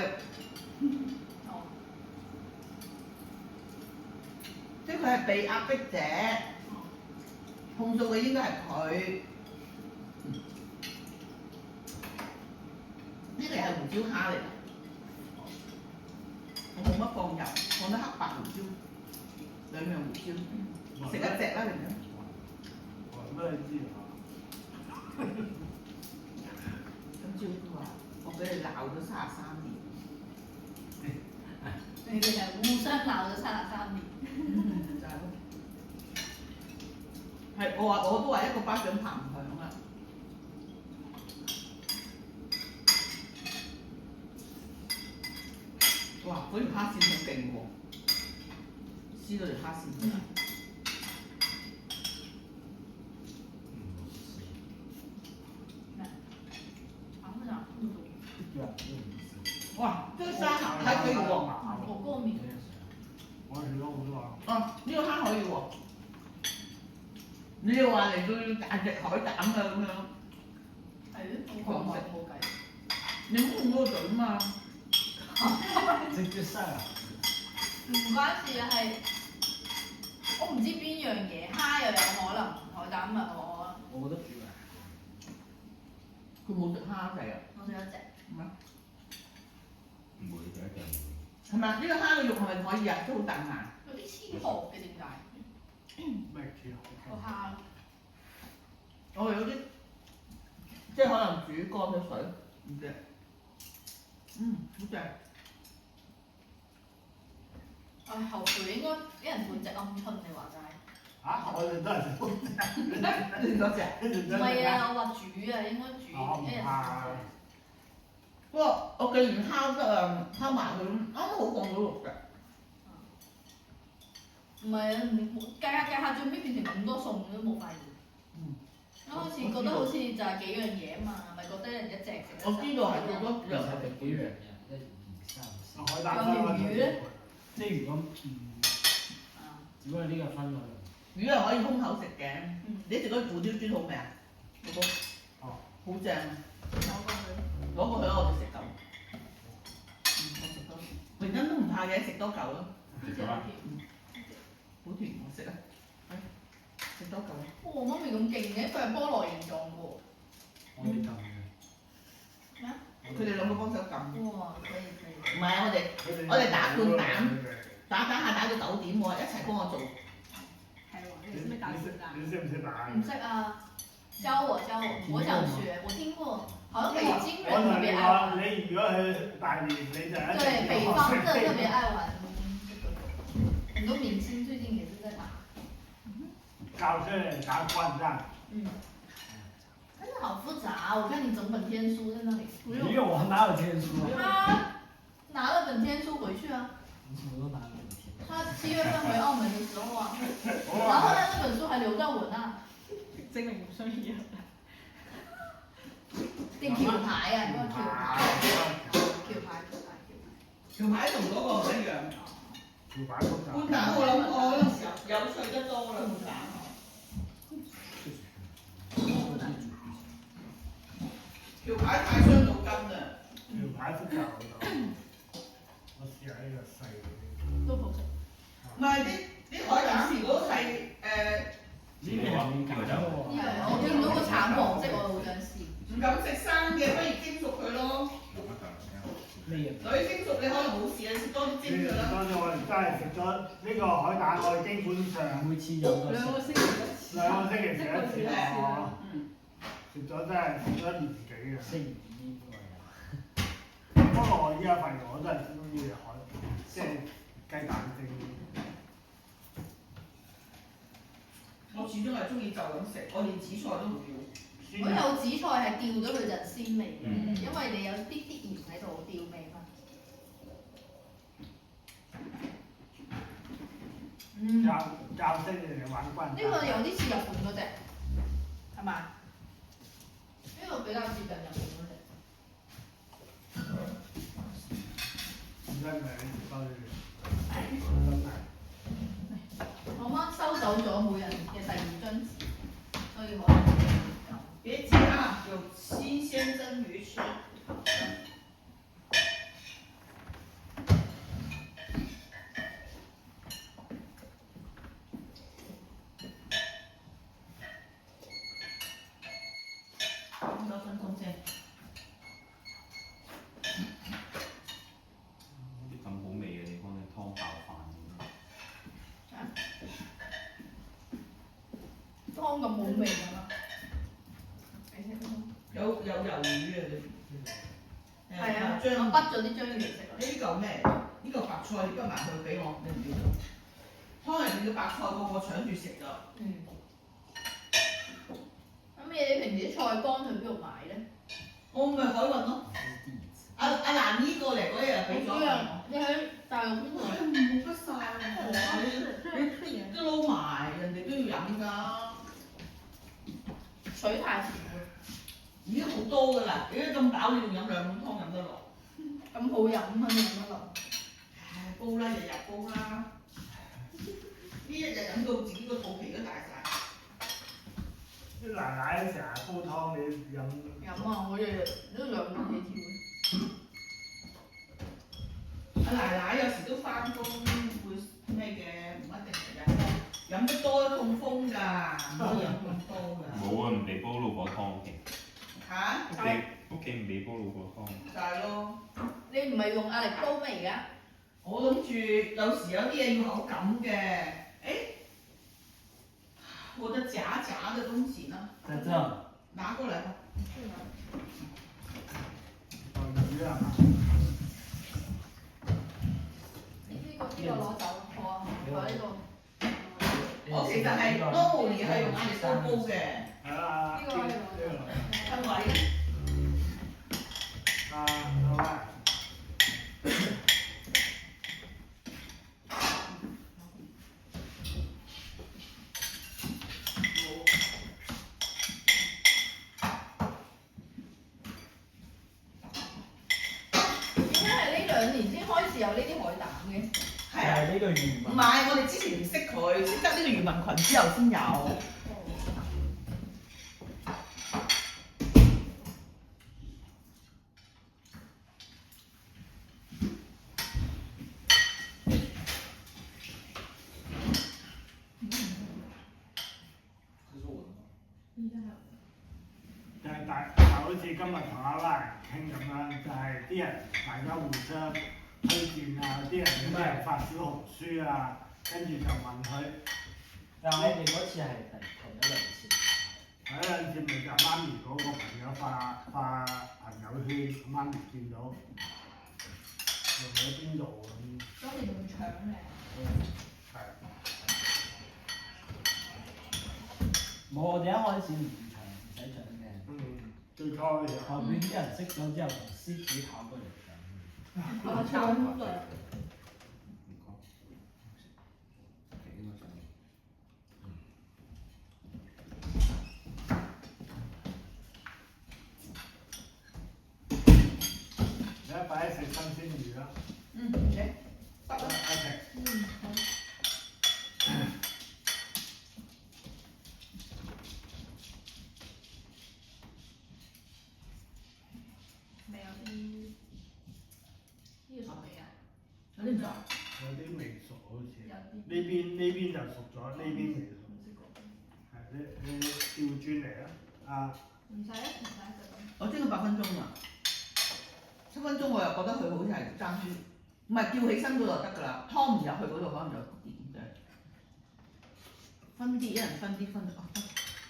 即係佢係被壓迫者，控訴嘅應該係佢。呢個係胡椒蝦嚟㗎。我冇乜放油，放得黑白胡椒，兩樣胡椒，食一隻啦，你哋。
我都係知啊。
今朝都話我俾你鬧咗33年，
你哋係互相鬧咗33年。
就係咯。係我都話一個巴掌拍唔響啊！哇！嗰條蝦線好勁喎，撕到條蝦線出嚟。哇！呢個蝦係可以喎。
我過敏。
我食咗好多啊。
哦，呢個蝦可以喎。你又話嚟到大隻海膽啊咁樣，
係咯，我講冇計。
你冇用嗰個嘴嘛？
直接塞啊！
唔關事啊，係我唔知邊樣嘢，蝦又有可能，海膽咪有可能。
我覺得煮啊，
佢冇食蝦仔啊？
我食一隻。
咩？
唔會嘅一定
係咪？呢個蝦嘅肉係咪可以啊？都好彈牙。
有啲黐殼嘅點解？
咩橋？
個蝦。
我有啲即係可能煮乾咗水，唔知。好正。
後悔應該一人半隻鵪鶉，你話齋。
我哋都係食半隻。
你多隻？
唔係啊，我話煮啊，應該煮一人半隻。
不過我既然烤得啊，烤埋佢啱好放到肉嘅。
唔係啊，計下最尾變成咁多餸都冇發現。一開始覺得好似就係幾樣嘢啊嘛，咪覺得一人一隻食。
我知道係最多
其實係幾樣嘅，1、2、3、4。
海膽分魚咧？
即係如果只不過呢個分咗。
魚係可以空口食嘅。你食嗰個胡椒豬肚未啊？嗰個。
哦。
好正啊！攞過去我哋食夠。我食多啲。榮欣都唔怕嘅，食多嚿咯。
食咗啦。
好甜，我食啊！食多嚿啦。
我媽咪咁勁嘅，佢係菠蘿形狀嘅喎。
我哋撳嘅。
咩啊？
佢哋兩個幫手撳。
哇！可以。
唔係啊，我哋打半蛋，打到9點喎，一齊幫我做。
係喎，你識唔識打半蛋？
你識唔識打？
唔識啊！教我，我想學，我聽過，好像北京人特別愛玩。
你如果去大連，你就一定要
對，北方的特別愛玩這個，很多明星最近也是在打。
教出嚟打慣戰。
但是好複雜，我看你整本天書在那裡。
沒有，我哪有天書啊？
他拿了本天書回去啊。
你什麼時候拿了本天書？
他7月份回澳門的時候啊，然後呢，那本書還留在我那。證明唔需要。定橋牌啊，嗰個橋牌。橋牌。
條牌同嗰個唔一樣。
條牌複雜。
半蛋我諗有趣得多啦，半蛋。條牌太傷腦筋啦。
條牌複雜好多。我試下呢個細嘅。
都好食。
唔係啲海膽如果係
呢個就
我見到個橙黃色，我好想試。
唔敢食生嘅，不如蒸熟佢咯。
咩嘢？
水蒸熟你可能冇事啊，食多啲蒸㗎啦。
當時我哋真係食咗呢個海膽，我哋基本上
每次有個
2個星期一次。
2個星期食一次咯。食咗真係食咗1年幾嘅。
星期2應該有。
不過我依家發現我都係中意海，即係雞蛋蒸。
我始終係中意就咁食，我連紫菜都唔要。
我有紫菜係調咗佢陣鮮味嘅，因為你有啲鹽喺度調味嘛。
教識你哋玩慣。
呢個有啲似日本嗰隻，係咪？呢個比較接近日本嗰隻。
真係多謝。
我媽收走咗每人嘅第2張紙，所以可能
別急啊，有新鮮蒸魚吃。咁多分鐘先。
啲咁好味嘅。
湯咁好味㗎嘛？你食個湯？
有魷魚啊你。
係啊，
將
我畢咗啲章魚嚟食啊。
呢嚿咩？呢嚿白菜你畢埋佢俾我，你唔要咗。湯入面嘅白菜個個搶住食㗎。
嗯。咁你平時啲菜乾去邊度買咧？
我咪海運咯。阿蘭姨過嚟嗰日俾咗我。
你喺大陸邊度？
冇得晒啊！你都撈埋，人哋都要飲㗎。
水太少啦。
已經好多㗎啦，你而家咁飽，你仲飲2碗湯飲得落？
咁好飲肯定飲得落。
唉，煲啦，日日煲啦。呢一日飲到自己個肚皮都大晒。
啲奶奶成日煲湯，你飲？
飲啊！我日日都2碗起跳。
阿奶奶有時都翻工會咩嘅，唔一定日日煲。飲得多都中風㗎，唔可以飲咁多㗎。
冇啊，唔俾煲老火湯嘅。
嚇？
屋企唔俾煲老火湯。
就係咯。
你唔係用壓力煲咩而家？
我諗住有時有啲嘢要口感嘅，我的夾夾的東西呢？
在這。
拿過來吧。
魚啊！
呢個攞走，好啊，擺呢度。
我其實係 normally 係用壓力煲煲嘅。
係啦，
呢個可以攞走。
親位。
好啊。
2年先開始有呢啲海膽嘅。
係啊，
呢個漁民。
唔係，我哋之前唔識佢，識得呢個漁民群之後先有。
但好似今日同阿拉傾咁樣，就係啲人大家互相推薦啊，啲人發小紅書啊，跟住就問佢。
但係我哋嗰次係提1、2次。
睇兩次咪就媽咪嗰個朋友發朋友圈，媽咪見到用喺邊度咁。
當年仲搶嘅。
係。
冇，我哋一開始唔搶，唔使搶嘅。
最初嘅時候。
後邊啲人識咗之後，同獅子跑過嚟搶。
我搶對。
而家擺食新鮮魚啦。
得。
OK。
咪有啲呢個熟未啊？
有啲唔熟。
有啲未熟好似。
有啲。
呢邊就熟咗，呢邊未熟。係你調轉嚟啊！
唔使啊，唔使就咁。
我蒸咗8分鐘啦，7分鐘我又覺得佢好似係爭啲，唔係吊起身嗰度就得㗎啦，湯唔入去嗰度可能就點嘅。分啲，一人分啲分。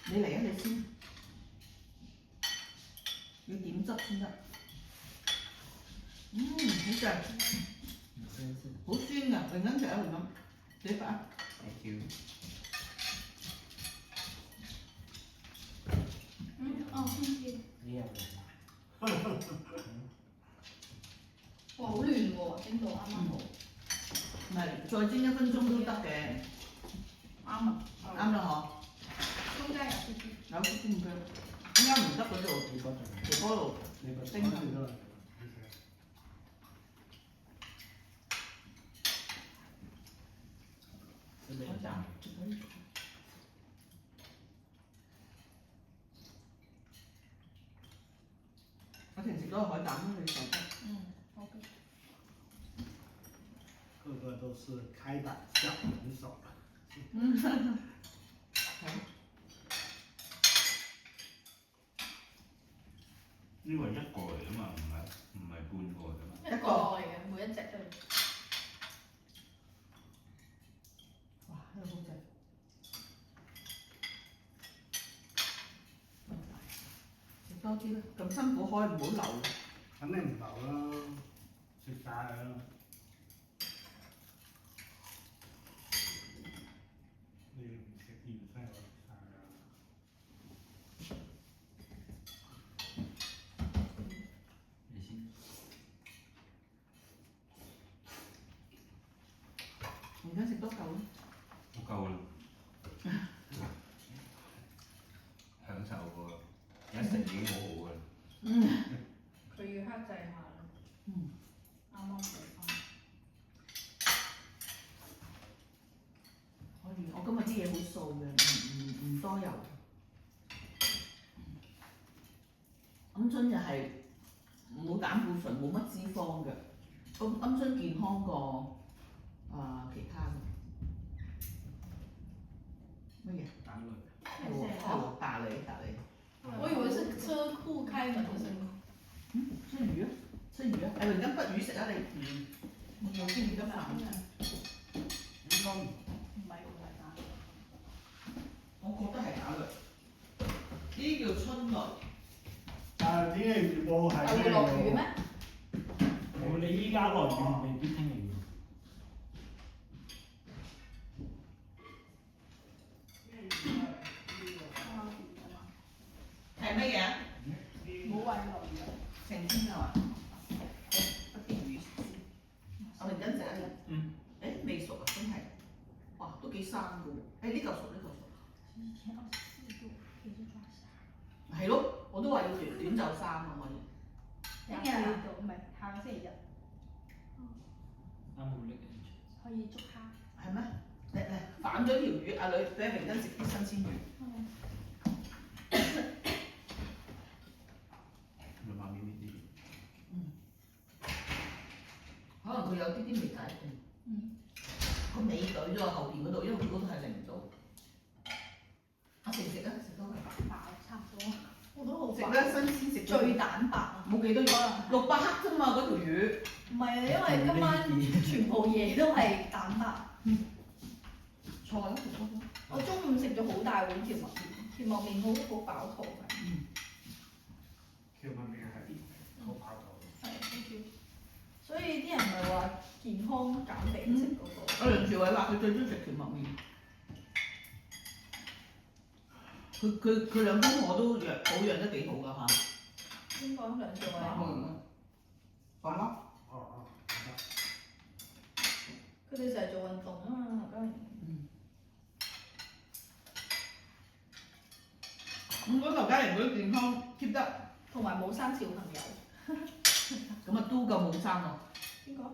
你嚟啊！你先，要點汁先得。好正，好酸㗎，陣間食啊陣間，自己發啊。
Thank you。thank
you。
你有冇？
哇，好嫩喎，蒸到啱啱好。
唔係，再蒸1分鐘都得嘅。啱啊，啱啦嗬。
中間有啲啲。
有啲啲唔得，點解唔得嗰度？
你嗰度，
你嗰度
你個
蒸啊！
我講。
我平時嗰個海膽都你食得。
好嘅。
個個都是開膽小能手。
呢個係1個嚟㗎嘛，唔係半個㗎嘛。
1個嚟嘅，每一隻都。
哇！呢個好正。啲啦，咁辛苦開唔好留。
肯定唔留啦，食晒佢啦。你唔食芫茜我食晒啦。
你先。
而家食多嚿啦。
好夠啦，享受喎，一食已經好好噶啦。
佢要克制下啦。啱啱食飯。
可以，我今日啲嘢好素嘅，唔多油。鵪鶉就係冇膽固醇，冇乜脂肪嘅。咁鵪鶉健康過其他嘅。乜嘢？
打雷。
哦，打雷。
我以為是車庫開門嘅聲音。
吃魚啊！吃魚啊！誒，而家不魚食啊你？我有啲魚得飯。
應該
唔係喎，大家。
我覺得係打雷。呢啲叫春雷。
但係天氣預報係
係會落雨咩？
你依家落雨，未必聽日雨。
係乜嘢？
冇話要落雨。
成天啊嘛。不啲魚。我哋跟食一日。誒未熟啊，真係。哇，都幾生㗎喎！誒呢嚿熟。
以前24度，可以去抓蝦。
係咯，我都話要短袖衫啊，我要。
聽日嚟到，唔係下個星期日。
啱好拎
可以捉蝦。
係咩？嚟反咗條魚，阿女俾明珍食啲新鮮魚。
咪慢啲啲。
可能佢有啲未解凍。個尾懟咗喺後邊嗰度，因為佢嗰度係零度。阿成食啊，食多佢。
飽差唔多。我都好
食
飽。
啦，新鮮食
最蛋白啊！
冇幾多魚，600克啫嘛嗰條魚。
唔係啊，因為今晚全部嘢都係蛋白。
菜咯，食多啲。
我中午食咗好大碗蕎麥麵，蕎麥麵好飽肚嘅。
蕎麥麵係好飽肚。
係，跟住，所以啲人咪話健康減肥食嗰個。
阿梁朝偉話佢最中意食蕎麥麵。佢兩公婆都保養得幾好㗎嚇。
邊個梁朝偉？
講咯。
佢哋成日做運動啊嘛，當然。
咁嗰劉嘉玲嗰啲健康 keep 得，
同埋冇生小朋友。
咁啊都夠冇生喎。
邊個？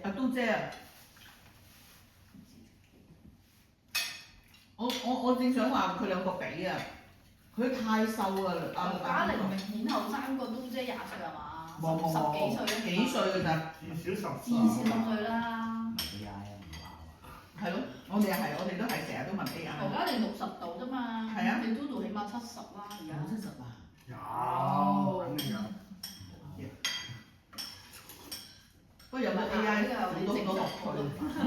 阿都姐啊！我正想話佢兩個比啊，佢太瘦啦，
劉嘉玲明顯後生過都姐20歲係嘛？
冇
十幾歲啊？
幾歲㗎咋？
至少10歲。
至少10歲啦。
問 AI 啊，唔鬧啊。
係咯，我哋係，我哋都係成日都問 AI。
劉嘉玲60度啫嘛。
係啊。
你 Dodo 起碼70啦，而家。
冇70啊？
有，肯定有。
不過有冇 AI 好多好多樂趣，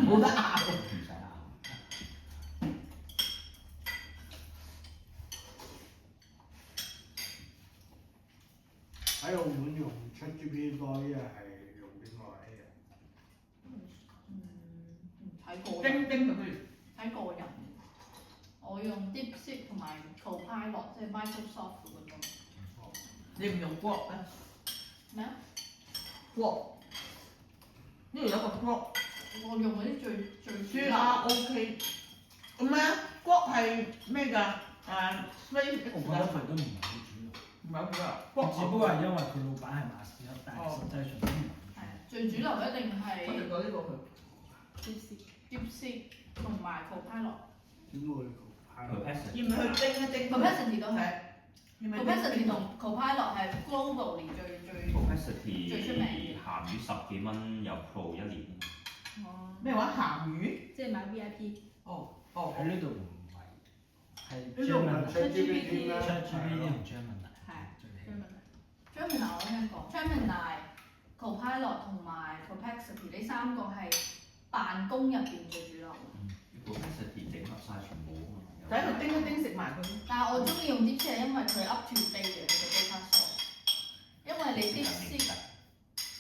冇得拗。
唔使拗。
喺澳門用 ChatGPT 多啲係用邊個 AI？
睇個人。
叮佢不如。
睇個人。我用 DeepSeek 同埋 Copilot，即係 Microsoft 嗰個。
你唔用 Grok 咩？
咩啊
？Grok。呢度有個 Grok。
我用嗰啲最主流。
GROK。咁咩？Grok 係咩㗎？
我覺得佢都唔係好主流。
唔係好主流。
只不過係因為佢老闆係馬斯克，但係實際上都唔係。
係最主流一定係。
我哋講呢個佢。
DeepSeek 同埋 Copilot。
點會
Perplexity
要唔要去叮一叮
Capacity 都係。
要唔要
Capacity 同 Copilot 係 globally 最
Perplexity
最出名嘅。
鹹魚10幾蚊有 Pro 1年。
哦。
咩話鹹魚？
即係買 VIP。
哦。
喺呢度唔係，係
呢度唔係 ChatGPT 咩
ChatGPT 同 Gemini
係
最起。
Gemini 我聽過 Gemini、Copilot 同埋 Perplexity 呢3個係辦公入邊最主流。
Perplexity 整合晒全部啊嘛，有
等佢叮一叮食埋佢。
但係我中意用 Dipsy 係因為佢 up to date 嘅佢嘅 data source，因為你 Dipsy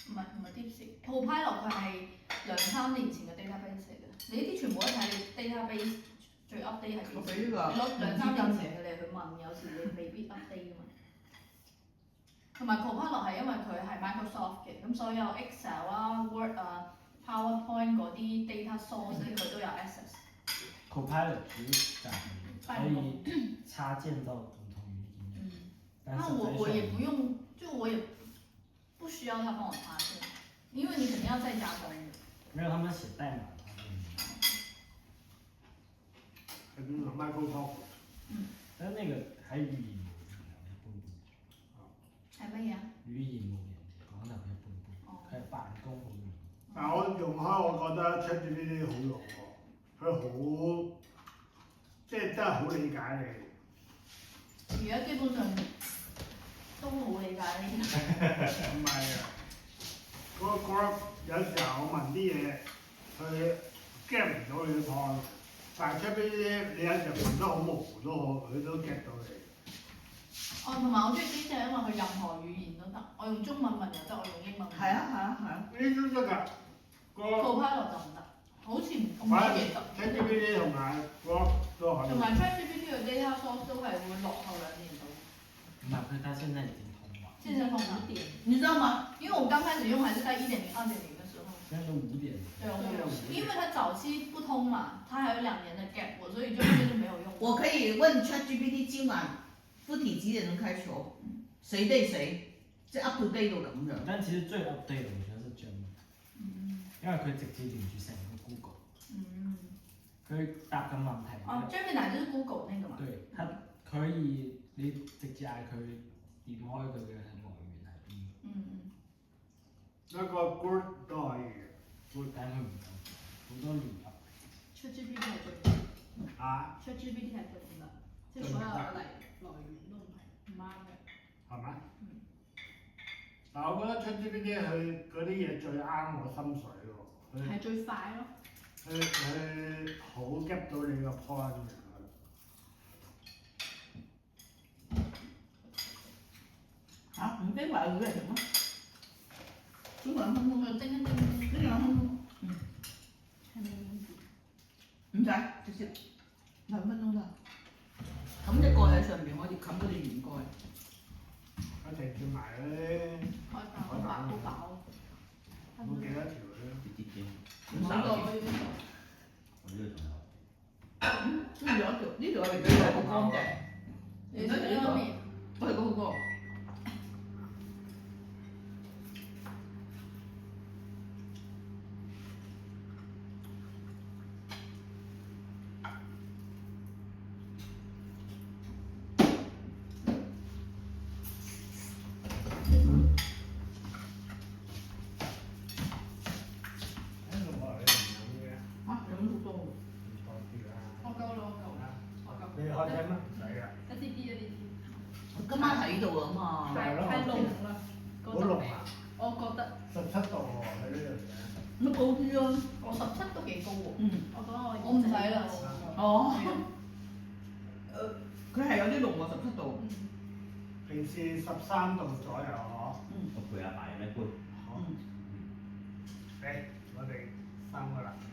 唔係 Dipsy，Copilot 佢係2-3年前嘅 database 嚟嘅，你呢啲全部都睇你 database 最 update 係幾時？
我俾呢個
你攞2-3年前嘅你去問，有時你未必 update 㗎嘛。同埋 Copilot 係因為佢係 Microsoft 嘅，咁所有 Excel 啊、Word 啊、PowerPoint 嗰啲 data source 佢都有 access。Copilot
主要就係可以插件到不同语音，但是
我也不用，就我也不需要他幫我插件，因為你肯定要再加工的。
沒有他們寫代碼的話，
係邊個 Microsoft？
但係那個喺語言
係乜嘢啊？
語言冇人講得一般般，佢係辦公好用。
但係我用開，我覺得 ChatGPT 好用喎，佢好即係真係好理解你。
而家基本上都好理解呢啲。
唔係啊，嗰有時候我問啲嘢，佢 get 唔到你嘅 point，但係 ChatGPT 你有時候問得好模糊都好，佢都 get 到你。
哦，同埋我中意啲係因為佢任何語言都得，我用中文問又得，我用英文問。
係啊。
呢啲都得㗎。
Copilot 就唔得，好似唔
反正
記得。
ChatGPT 同埋都可以。
同埋 ChatGPT 嘅 data source 都係會落後2年到。
唔係佢，他現在已經通話。
現在通5點。
你知道嗎？
因為我剛開始用還是在1.0、2.0的時候。
現在都5點。
對，因為它早期不通嘛，它還有2年的 gap，所以就沒有用。
我可以問 ChatGPT 今晚附體幾點鐘開球，誰對誰，即係 up to date 到咁樣。
但其實最 update 我覺得是 Gemini，因為佢直接連住成個 Google。佢答緊問題。
哦，Gemini 就是 Google 那個嘛。
對，它可以你直接嗌佢點開佢嘅來源係邊。
一個 Group 都可以嘅，
但係佢唔夠好多年噏。
ChatGPT 係最勁。
啊？
ChatGPT 係最勁啦，即係所有來源都唔啱嘅。
係咪？但我覺得 ChatGPT 佢嗰啲嘢最啱我心水喎。
係最快咯。
佢好 get 到你個 point 嘅。
嚇？唔叮話會係點啊？叮2分鐘，
叮一叮。
叮2分鐘。
係咪
唔使，直接2分鐘得。冚隻蓋喺上邊，可以冚嗰啲圓蓋。
一定轉埋嗰啲
開飯好飽好飽。
冇幾多條咧。
唔好多嗰啲。
呢條呢條係比較好乾淨。
你食呢個面？
我係嗰個。
你開聽咩？唔使㗎。
今晚喺度啊嘛。
太濃啦，
好濃啊！
我覺得
17度喎，喺呢度嘅。
乜高啲啊？
我17都幾高喎。
我
覺得我唔使啦。
哦。佢係有啲濃喎，17度。
平時13度左右嗬。
我陪阿爸飲一杯。
嚟，我哋3個男人。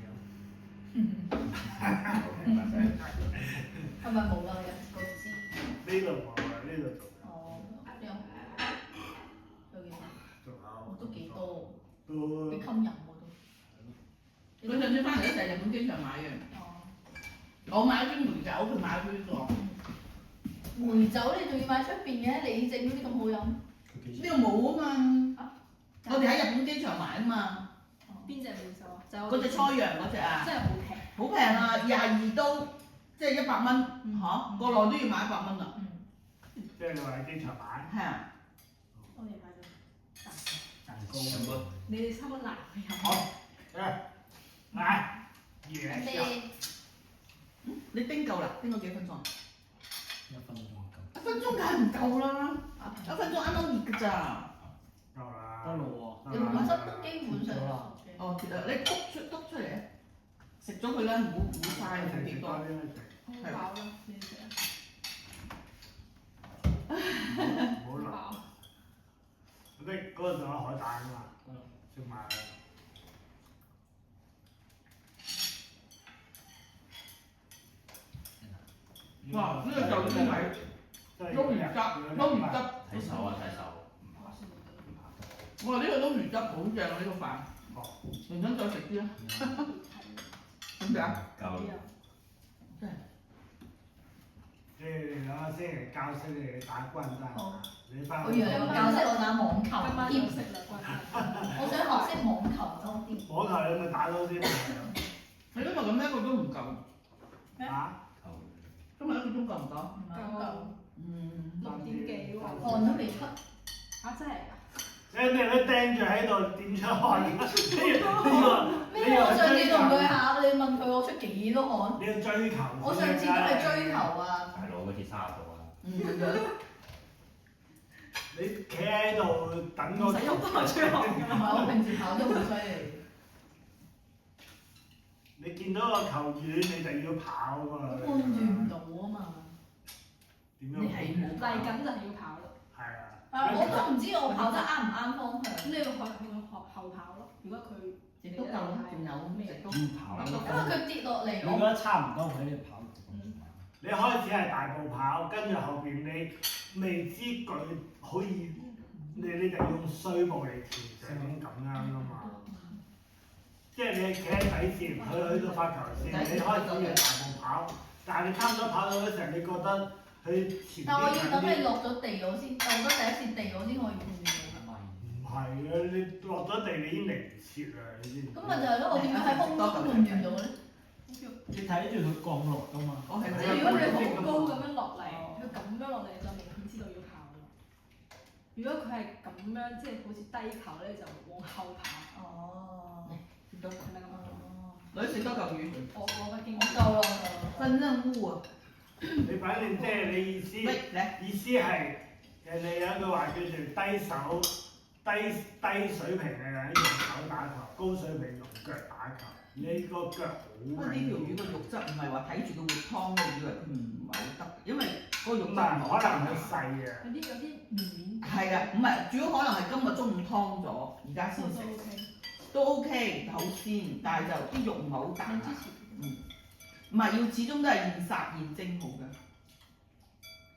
係咪冇啦？個支。
呢度冇啊，呢度仲有。
哦，有幾多？
仲有。
都幾多喎。
都。
幾襟飲喎都。
佢上次翻嚟都成日日本機場買嘅。我買咗啲梅酒，佢買咗呢個。
梅酒你仲要買出邊嘅？你整嗰啲咁好飲？
呢度冇啊嘛。我哋喺日本機場買啊嘛。
邊隻梅酒啊？就
嗰隻初陽嗰隻啊。
真係好平。
好平啊，22刀，即係100蚊嚇，國內都要買100蚊啦。
即係你話喺機場買？
係啊。
我哋買咗
蛋糕咁咯。
你哋差唔多難飲。
好，嚟，yes。
你叮夠啦？叮咗幾分鐘
1分鐘夠。
1分鐘梗係唔夠啦，1分鐘啱啱熱㗎咋。
夠啦。
得咯
你本身都基本上熟嘅。
哦，其實你篤出嚟，食咗佢啦，唔好嘥，唔好幾多。
好飽咯，你哋食啊？
唔好諗。
飽。
嗰度仲有海膽啊嘛，食埋啦。
哇！呢個就呢個位撈魚汁，撈魚汁。
睇手啊睇手，
我話呢個撈魚汁好正啊！呢個飯，認真再食啲啊！點解？
夠
即係兩個星期教識你打軍單，你翻
我以為你會教識我打網球
今晚
添
要，食兩棍。
我想學識網球多啲。
網球你咪打多啲咪
你今日咁一個都唔夠，
係咯。
夠。
今日一個鐘夠唔夠？
唔係好夠，
嗯。
6點幾喎。
汗都未出。
啊真係㗎？
你都盯住喺度點出汗？
咩？我上次同佢考，你問佢我出幾多汗？
你要追求。
我上次都係追求啊。
大佬嗰鐵沙度啊！
你企喺度等個。
唔係，我平時跑得好犀利。
你見到個球遠，你就要跑㗎嘛。
控制唔到啊嘛。
點樣？
你係冇
嚟緊就係要跑咯。
係啊。
我都唔知我跑得啱唔啱方向。
咁你要學後跑咯。如果佢
亦都夠啦，仲有咩都
跑啦。
因為佢跌落嚟，
你覺得差唔多喺你跑。
你開始係大步跑，跟住後邊你未知佢可以，你就用碎步嚟調整咁樣噶嘛。即係你企喺底線，去到發球線，你開始係大步跑，但係你差唔多跑到嗰時候，你覺得佢前
但我要等你
啲
落咗地我先，我覺得第一次地我先可以判斷到。
唔係啊！你落咗地你已經嚟唔切啦，你知唔知？
咁咪就係咯，我點樣喺空中判斷到咧？
你睇住佢降落㗎嘛。
我係
即係如果你好高咁樣落嚟，佢咁樣落嚟就明顯知道要跑啦。如果佢係咁樣，即係好似低球咧，就往後跑。
哦，
多
係咪咁啊？
女食多嚿魚，
我不經
我夠啦，我夠啦。
分任務啊！
你反正即係你意思，
喂，嚟，
意思係人哋有一句話叫做低水平嘅人用手打球，高水平用腳打球。你個腳好
不過呢條魚個肉質唔係話睇住佢活湯咧，以為佢唔係好得，因為嗰個肉質唔係好得
可能佢細啊。
有啲綿
係啊，唔係，主要可能係今日中午湯咗，而家先食，都 OK，好鮮，但係就啲肉唔係好大。唔係要始終都係現殺現蒸好嘅。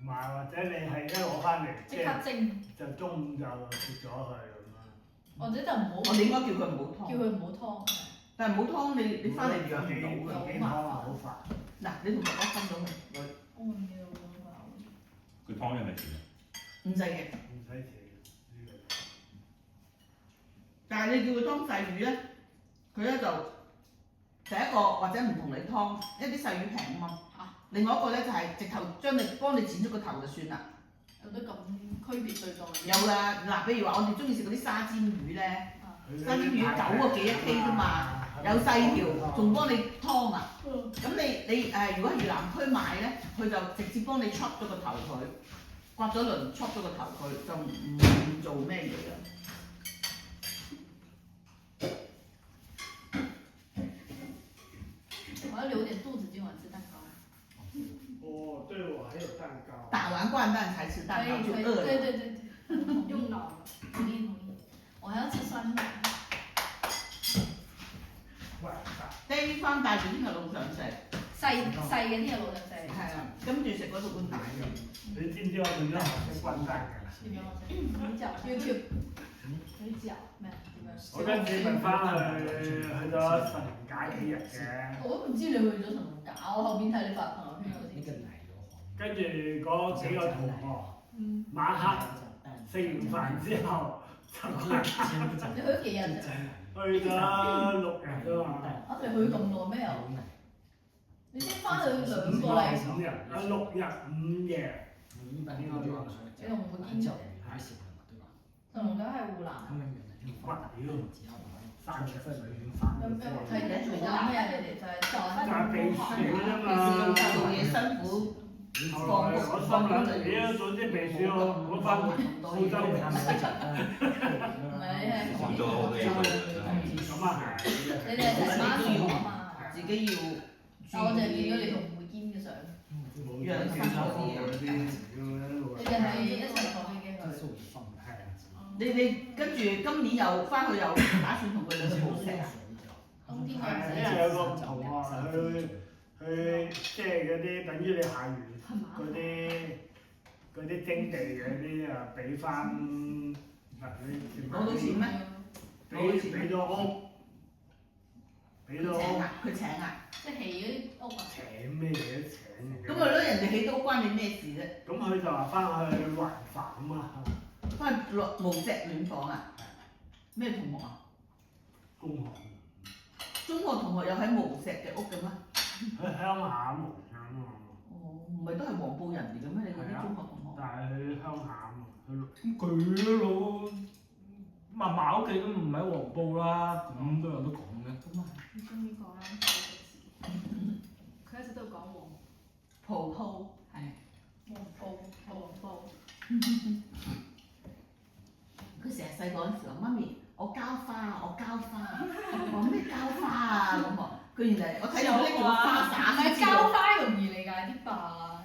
唔係，或者你係一攞翻嚟，
即刻蒸，
就中午就食咗佢咁樣。
或者就唔好，
我哋應該叫佢唔好湯。
叫佢唔好湯。
但係唔好湯，你翻嚟養唔到㗎。
幾湯好煩。
嗱，你同爸爸分咗佢，
我唔要啦。
佢湯有咪甜？
唔使嘅。
唔使錢呢個。
但係你叫佢湯細魚咧，佢咧就第一個或者唔同你湯，一啲細魚平啊嘛。另外一個咧就係直頭幫你剪咗個頭就算啦。
有得咁區別對待？
有啦，嗱，譬如話我哋中意食嗰啲沙尖魚咧，沙尖魚9個幾1 K 啫嘛。有細條，仲幫你湯啊！咁你如果係越南區買咧，佢就直接幫你 chop 咗個頭佢，刮咗輪 chop 咗個頭佢，就唔做咩嘢㗎。
我要留點肚子，今晚吃蛋糕。
哦，對，我還有蛋糕。
打完慣蛋才吃蛋糕就餓了。
對，
用腦。
同意。我還要吃酸奶。
叮翻帶住聽日路上食，
細嘅聽日路上食。
係啊，跟住食嗰度碗奶嘅。
你知唔知我點樣學識滾蛋㗎？
點樣學識？YouTube。你教咩？點樣？
我跟住咪翻去咗神農架幾日嘅。
我都唔知你去咗神農架，我後邊睇你發朋友圈嗰啲。
跟住嗰幾個同學，晚黑食完飯之後就
你去咗幾日啫？
去咗6日啫嘛。
啊！你去咁耐咩又？你先翻去2個禮
5日，6日5夜。
你同我堅持。神農架係湖南。
骨屌！山長水遠
係嘅，做緊咩？你哋就係
避暑啫嘛。
做嘢辛苦，
後來我心諗，屌，早知避暑我翻澳洲
唔係
廣州好多嘢做。
咁啊係。
你哋係成班同學啊嘛。
自己要。
但我就係見到你同梅肩嘅相。
冇養生嗰啲嘢，
你哋係一齊坐飛機去？
這是我的狀態啊。
你跟住今年又翻去又打算同佢兩個冇食啊？
冬天
係因為有個同學去即係嗰啲等於你下完嗰啲徵地嗰啲啊，俾翻嗱你
攞到錢咩？
俾咗屋，俾咗屋。
佢請啊！
即係起嗰啲屋啊？
請咩嘢請？
咁咪咯，人哋起到屋關你咩事啫？
咁佢就話翻去還房啊嘛。
翻去落無錫暖房啊？咩同學啊？
公學。
中學同學有喺無錫嘅屋嘅咩？
去鄉下無錫啊嘛。
哦，唔係都係黃埔人嚟嘅咩？你嗰啲中學同學？
但係去鄉下啊嘛，
咁佢老嫲嫲屋企都唔喺黃埔啦，咁都有得講嘅。
咁啊，
你終於講啦，佢一直都講黃
蒲
埔
係。
黃埔。
佢成日細個嗰陣時話：媽咪，我膠花啊，我膠花啊！我話咩膠花啊咁啊！佢原來我睇到拎住個花灑
唔係
先知道
膠花容易理解啲吧？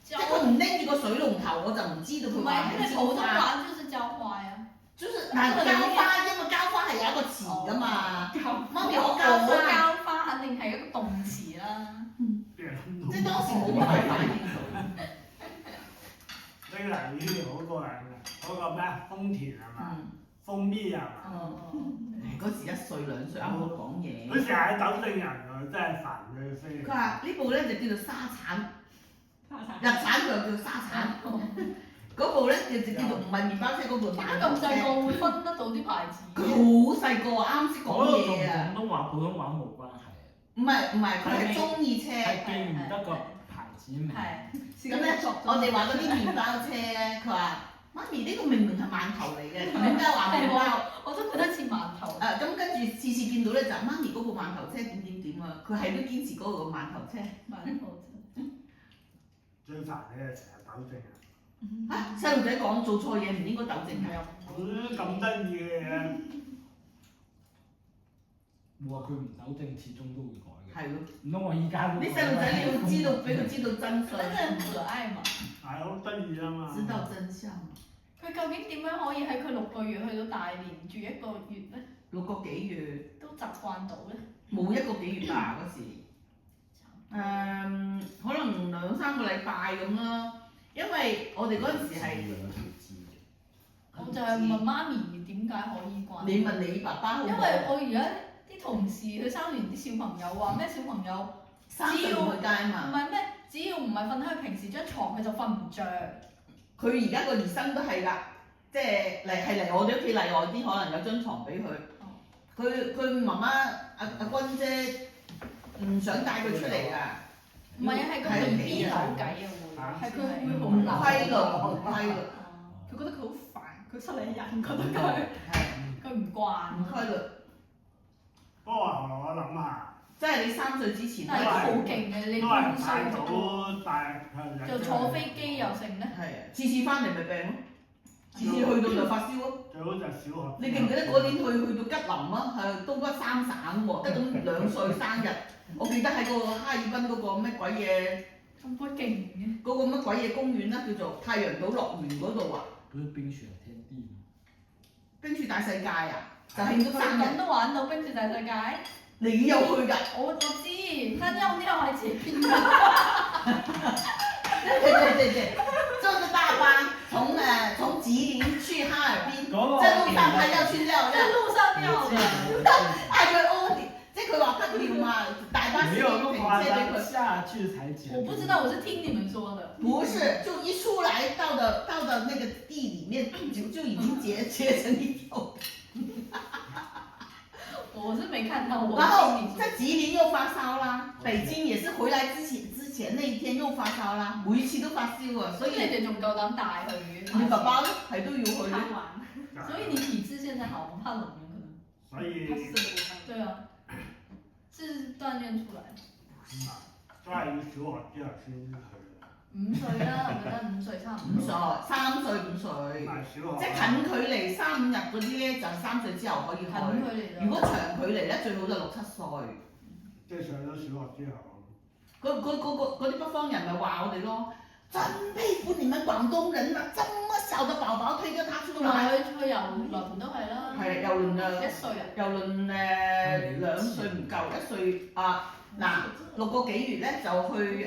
即係佢唔拎住個水龍頭，我就唔知道佢話
唔係，因為
係
普通
膠花。
話就是膠花呀。
就是嗱膠花，因為膠花係有一個詞噶嘛。媽咪，我膠
我
花。
膠花肯定係一個動詞啦。
即係當時冇乜反應到。
呢個以前好過癮嘅，嗰個咩豐田係嘛？蜂蜜係嘛？
嗰時1歲2歲啱學講嘢。
佢成日糾正人喎，真係煩佢飛。
佢話呢部咧就叫做沙產，日產佢又叫沙產。嗰部咧叫做唔係麵包車，嗰部
點解
慢頭車。
咁細個會分得到啲牌子？
佢好細個啱識講
嗰個同
嘢啊！
廣東話、普通話冇關係，
唔係，佢係中意車。
係記唔得個牌子名。
係。
咁咧，我哋話嗰啲麵包車咧，佢話媽咪呢個明明係饅頭嚟嘅，點解話麵包？
我都覺得似饅頭。
咁跟住次見到咧就媽咪嗰部饅頭車點啊！佢係都堅持嗰個饅頭車。
饅頭車。
最煩嘅係成日糾正人。
細路仔講做錯嘢唔應該糾正㗎。
咁得意嘅嘢。
冇話佢唔糾正，始終都會改嘅。
係咯。
唔通我依家都？
啲細路仔你要知道，俾佢知道真相。
真係很可愛嘛。
係好得意啊嘛。
知道真相。
佢究竟點樣可以喺佢6個月去到大連住1個月咧
？6個幾月。
都習慣到咧？
冇1個幾月吧嗰時。可能2-3個禮拜咁啦，因為我哋嗰陣時係。
我就係問媽咪點解可以慣。
你問你爸爸好唔好？
因為我而家啲同事佢生完啲小朋友話咩小朋友
只要去街啊嘛。
唔係咩？只要唔係瞓喺佢平時張床，佢就瞓唔着。
佢而家個兒生都係㗎，即係嚟我哋屋企例外啲，可能有張床俾佢。佢媽媽阿君姐唔想帶佢出嚟㗎。
唔係啊，係個 BB 扭計啊會，係佢會好
唔規律，唔規律。
佢覺得佢好煩，佢出嚟人覺得佢
唔慣。
唔規律。
不過我諗下。
即係你3歲之前
但係都好勁嘅，你5歲就坐飛機又成咧。
係啊，次翻嚟咪病咯，次去到就發燒咯。
最好就小學。
你記唔記得嗰年去到吉林啊？係東北3省喎，得咁2歲生日。我記得喺個哈爾濱嗰個咩鬼嘢？
咁鬼勁嘅。
嗰個乜鬼嘢公園啦，叫做太陽島樂園嗰度啊。
不是冰雪天地嗎？
冰雪大世界啊！就慶祝生日。
咁都玩到冰雪大世界？
你有去㗎？
我知，但尿尿還結冰。
對，坐着大巴從吉林去哈爾濱，在路上他要去尿尿。
在路上尿嘅。
嗌佢屙尿，即係佢話不尿嘛，大巴司機停車俾佢。
下去才結。
我不知道，我是聽你們說的。
不是，就一出來到的那個地裡面就已經結成一條。
我是沒看到。
然後在吉林又發燒啦，北京也是回來之前那一天又發燒啦，每一次都發燒啊，所以
你哋仲夠膽帶佢？
你爸爸咧係都要去嘅。
所以你體質現在好，怕冷有可能。
所以。
對啊，是鍛鍊出來。
都係要小學之後先去。
5歲啦，我覺得5歲差唔多。
3歲5歲。即係近距離3-5日嗰啲咧，就3歲之後可以去。
近距離。
如果長距離咧，最好就6-7歲。
即係上咗小學之後。
嗰啲北方人咪話我哋咯，真佩服你們廣東人啊！這麼小的寶寶推着他出
同埋
來。
佢去遊輪都係啦。
係遊輪
1
就
歲啊！
遊輪2歲唔夠，1歲啊嗱6個幾月咧就去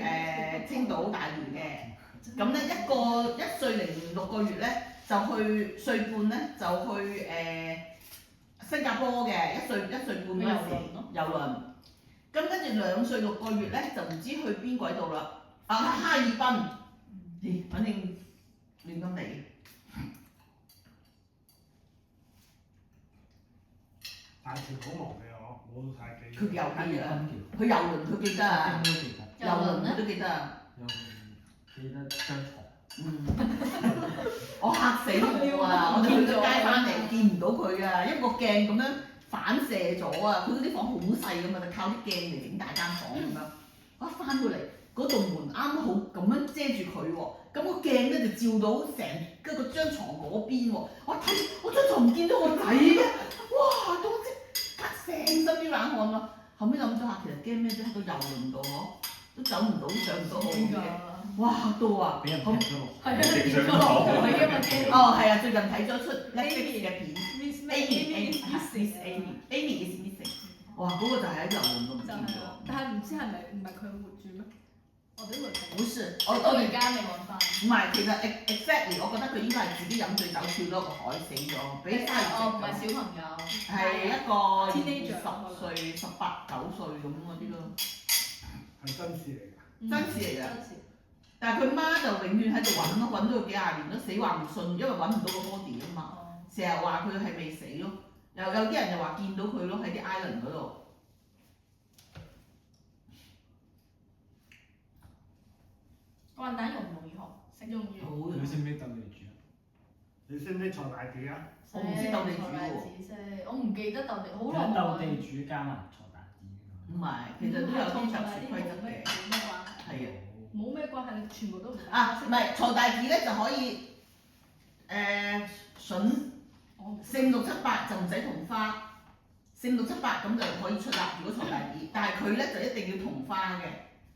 青島大連嘅，咁咧1歲零6個月咧就去歲半咧就去新加坡嘅1歲半嗰陣時遊輪，咁跟住2歲6個月咧就唔知去邊鬼度啦，哈爾濱，咦反正亂咁嚟。
大條好忙嘅我冇晒記憶。
佢有
哈爾
記啊，
濱
佢遊輪佢記得啊，
都記得，
遊輪佢都記得啊。
有記得張床。
我嚇死我啊！我哋去咗街翻嚟見唔到佢啊，因為個鏡咁樣反射咗啊！佢嗰啲房好細噶嘛，就靠啲鏡嚟整大間房咁樣。我一翻到嚟，嗰道門啱好咁樣遮住佢喎，咁個鏡咧就照到成嗰個張床嗰邊喎。我睇我張床唔見咗個仔啊！哇！到即刻成身啲冷汗咯。後尾諗咗下，其實驚咩啫？喺個遊輪度嗬，都走唔到上唔到去嘅。哇！嚇到啊！
俾人劈咗落。
係啊，跌咗落去因為驚。
哦，係啊，最近睇咗出 Netflix 嘅片
Miss
，Amy is missing。哇！嗰個就係喺遊輪度唔見咗。
但係唔知係咪唔係佢活住咩？我哋以為
不是，
到而家未揾翻。
唔係，其實 exactly，我覺得佢應該係自己飲醉酒跳咗個海死咗，俾鯊魚食
哦，唔係
咗。
小朋友。
係一個20歲、18、9歲咁嗰啲咯，
係真事嚟㗎。
真事嚟㗎。
真事。
但係佢媽就永遠喺度揾咯，揾咗佢幾廿年都死話唔信，因為揾唔到個 body 啊嘛。成日話佢係未死咯，有啲人就話見到佢咯喺啲 island 嗰度。
關蛋容唔容易學？識容易。
好容易。
你識唔識鬥地主啊？
你識唔識鋤大地啊？
我唔知鬥地主喎
喎。我唔記得鬥地，好
有
耐冇玩。
鬥地主加埋鋤大子
唔係，其實都有啲特殊規則嘅。
冇咩關係。
係啊。
冇咩關係，全部都唔得。
啊，唔係鋤大子咧就可以筍4、5、6、7、8就唔使同花，4、5、6、7、8咁就可以出啦。如果鋤大子，但係佢咧就一定要同花嘅，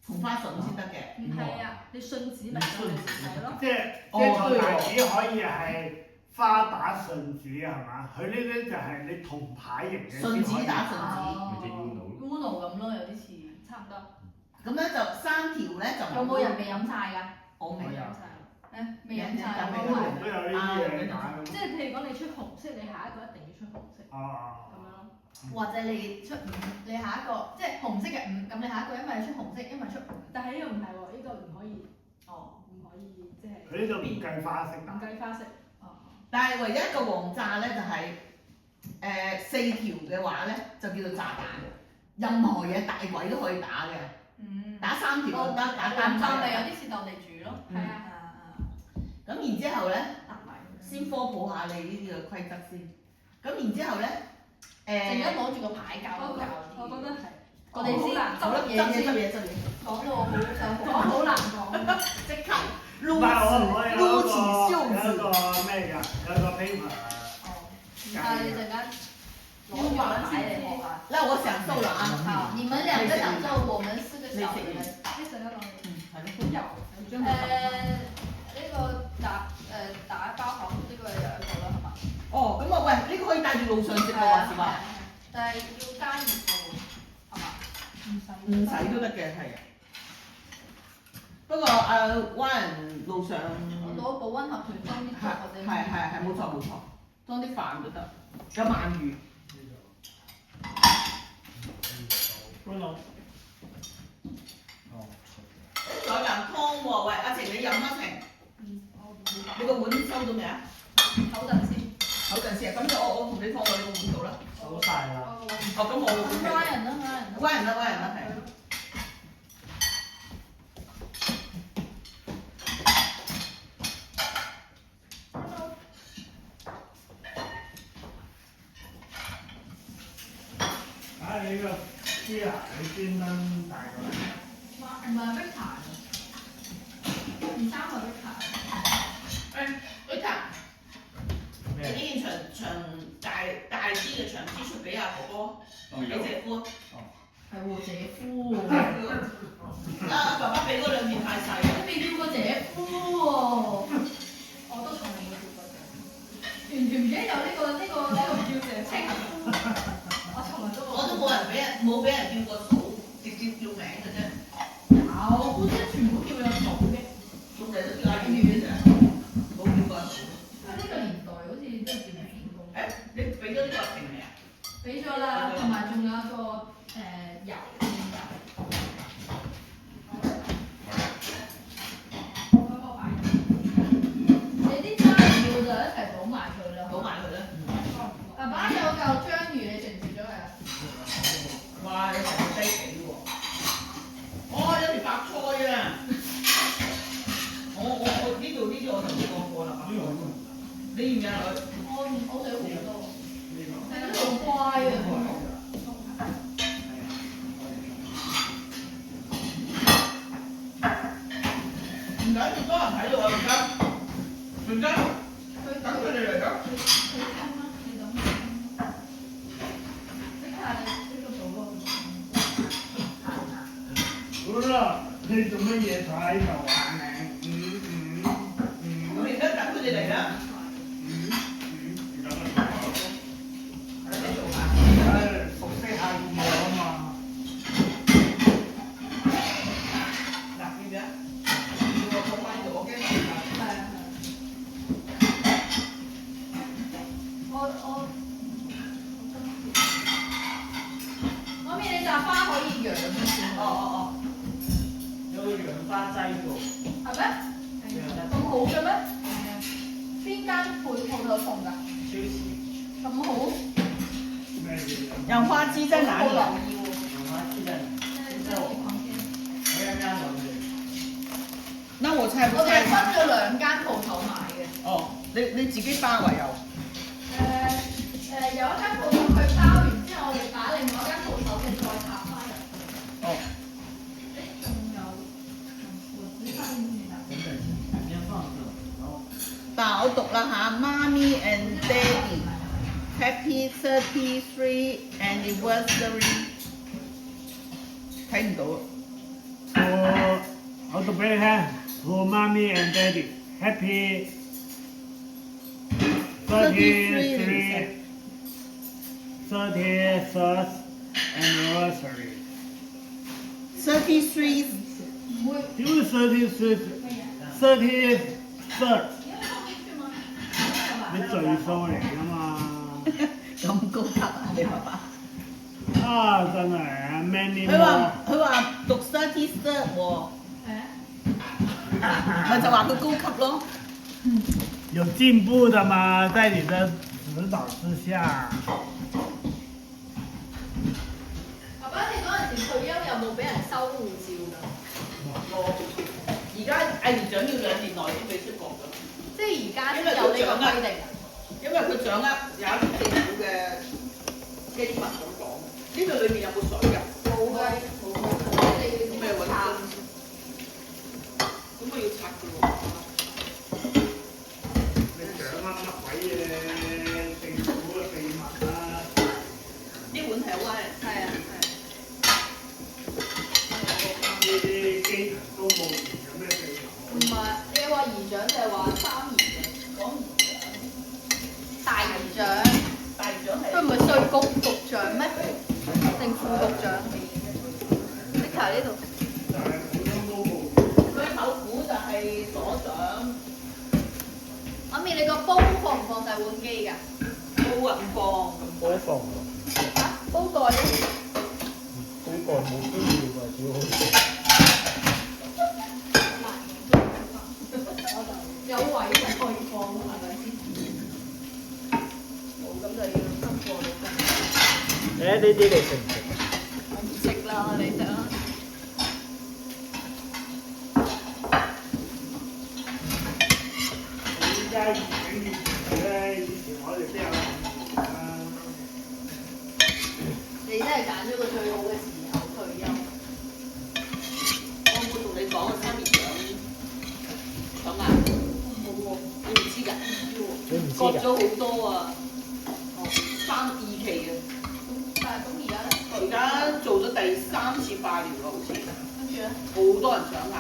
同花筍先得嘅。
唔係啊，你信紙咪就係咯。
即係鋤大子可以係花打順子係嘛？佢呢啲就係你銅牌型嘅。
順子打順子。
咪即係
Uno 咁咯，有啲似。
差唔多。
咁咧就3條咧就
有冇人未飲晒㗎？
我未
飲晒。
誒，未飲晒，
有
冇埋。
都有呢啲嘢打咁。
即係譬如講你出紅色，你下一個一定要出紅色。咁樣咯。
或者你出5，你下一個即係紅色嘅5，咁你下一個因為出紅色，因為出5。
但係呢個唔係喎，呢個唔可以。
哦。
唔可以即係。
佢呢度唔計花式
唔
打。
計花式。
但係唯一一個黃炸咧就係4條嘅話咧就叫做炸彈，任何嘢大鬼都可以打嘅。打3條就得，打單
就咪
排。
有啲似鬥地主咯。
係啊。
咁然之後咧，先科普下你呢啲嘅規則先。咁然之後咧，
陣間攞住個牌教都教啲。
我覺得係。
我哋先
執嘢。
講到我好想
講好難講。
即刻
唔係我有
擼
個咩㗎？有個 paper。
啊！你陣間攞住個牌嚟學啊！
嗱，我享受啦啊！
好，你們2個享受，我們4個小人。
呢陣間講嘢。
係咯。
好油，有張。
呢個打包盒呢個有一個啦，係嘛？
哦，咁啊，喂，呢個可以帶住路上食喎，話時話。
但係要加熱喎，係嘛？
唔使都得嘅，係啊。不過灣人路上
攞保溫盒去裝啲粥或者。
係冇錯，裝啲飯都得，有鰻魚。
搬落。哦。
仲有啖湯喎，喂，阿晴你飲啊晴？你個碗收到未啊？
唞陣先。
唞陣先啊，咁就我同你放落你個碗度啦。
收晒啦。
哦，咁我
拉人啦，
歪人啦，係。
你個豬啊，你專登帶過嚟。
唔係 Victor，第3個 Victor。
Victor，你呢件長大啲嘅長 T 恤俾阿哥哥，俾姐夫。
係喎，姐夫喎。
啊！爸爸俾嗰兩件太細啦。
你未叫過姐夫喎？
我都從來冇叫過姐。
完全唔記得有呢個
叫姐稱呼，我從來都
我都冇俾人叫過嫂，直接叫名嘅啫。
有，姑姐全部叫有嫂嘅。
仲嚟都叫阿遠嘅啫，冇叫過嫂。
呢個年代好似都係叫名公。
誒，你俾咗呢個評未啊？
俾咗啦，同埋仲有一個油麵油。
幫我擺。
你啲渣唔要就一齊倒埋佢啦。
倒埋佢啦。
爸爸有嚿章魚，你食唔食咗佢啊？
哇！你成個雞髀喎。哦，有條白菜啊！我呢度我就冇講過啦。白菜。你要唔要佢？
我食好多。係啊，好乖啊！
唔緊要，多人睇到啊！而家等佢哋嚟㗎。
好啦，你做乜嘢坐喺度啊？
我而家等佢哋嚟啦。
熟悉下我啊嘛。
嗱，要唔要？要我放喺度，我驚佢唔
係啊媽咪，你紮花可以養嘅先。
哦，有個養花劑喎。
係咩？咁好嘅咩？邊間鋪頭送㗎？
超市。
咁好？
咩嘢？
養花枝在哪裡？
我留意喎。
養花枝在哪？
我一間揾嘅。
那我猜不
我哋係
猜？
分咗兩間鋪頭買嘅。
哦，你自己包為有。
有一間鋪頭佢包完之後，我哋打另外一間鋪頭嘅再拆翻嚟。
哦。
仲有我只分
嗱，我讀啦嚇，媽咪 and daddy，happy 33 anniversary。睇唔到啊！
我讀俾你聽，For mommy and daddy, happy 33rd anniversary。
33
唔會。
點會33rd？你序數嚟㗎嘛？
咁高級啊，你爸爸？
啊，真係啊，many
佢話讀 33rd 喎，咪就話佢高級咯。
有進步的嘛，在你的指導之下。
爸爸，你嗰陣時退休有冇俾人收護照㗎？
而家藝員獎要2年內先俾出國㗎。
即係而家先有呢個規定啊？
因為佢掌握有一啲政府嘅機密咁講，呢度裏面有冇水㗎？
冇嘅，冇嘅，你
咩揾
拆？
咁我要拆㗎喎。
你掌握乜鬼嘢政府嘅秘密啊？
呢碗係好啱。
係啊，
呢啲基層公務員有咩秘密？
唔係你話姨丈就係話3姨嘅，
講
大姨丈，
大獎係。
佢唔係稅局局長咩？定副局長？呢條呢度。
就係普通公務員。
佢舅父就係所長。
媽咪，你個煲放唔放洗碗機㗎？
冇人放咁。
冇放
嚇，煲蓋咧？
嗰個冇需要㗎，主要。
有位就可以放咯，係咪先？冇咁就要執過你㗎。
呢啲你食唔食？
我唔食啦，你食啦。
而家二幾年前咧，以前我哋邊有啊？
你真係揀咗個最好嘅時候退休。
我冇同你講3年獎啊？冇喎，你唔知㗎？
你唔知
割
㗎？
咗好多啊！2期啊！
但係咁而家咧？
而家做咗第3次化療啦，好似
跟住咧，
好多人想癌，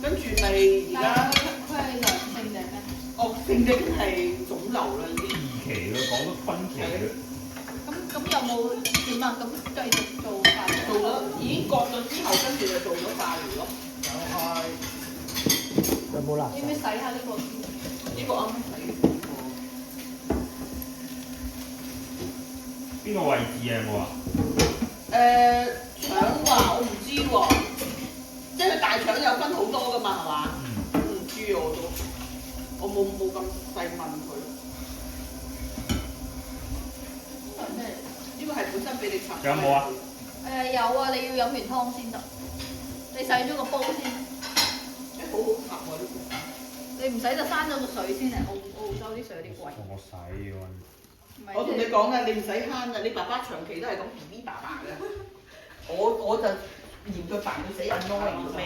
跟住咪而
但
家
係佢係良性定咩？
惡性定係腫瘤啦已經。
二期佢講得分期嘅，
咁有冇點啊？咁繼續做化療？
做咗已經割咗之後，跟住就做咗化療咯。
有冇垃
要唔要洗下呢個先？
呢個啱啱睇
邊個位置啊？有冇啊？
腸話我唔知喎，即係大腸有分好多噶嘛，係嘛？唔知我都，我冇咁細問佢。
呢個係咩嚟？
呢個係本身俾你搽。
有冇啊？
有啊，你要飲完湯先得。你洗咗個煲先。
好好搽喎呢個。
你唔使就閂咗個水先嚟，澳洲啲水有啲貴。
我洗喎。
我同你講啊，你唔使慳啊，你爸爸長期都係咁 BB 爸爸嘅。我就嫌佢煩到死annoying咩？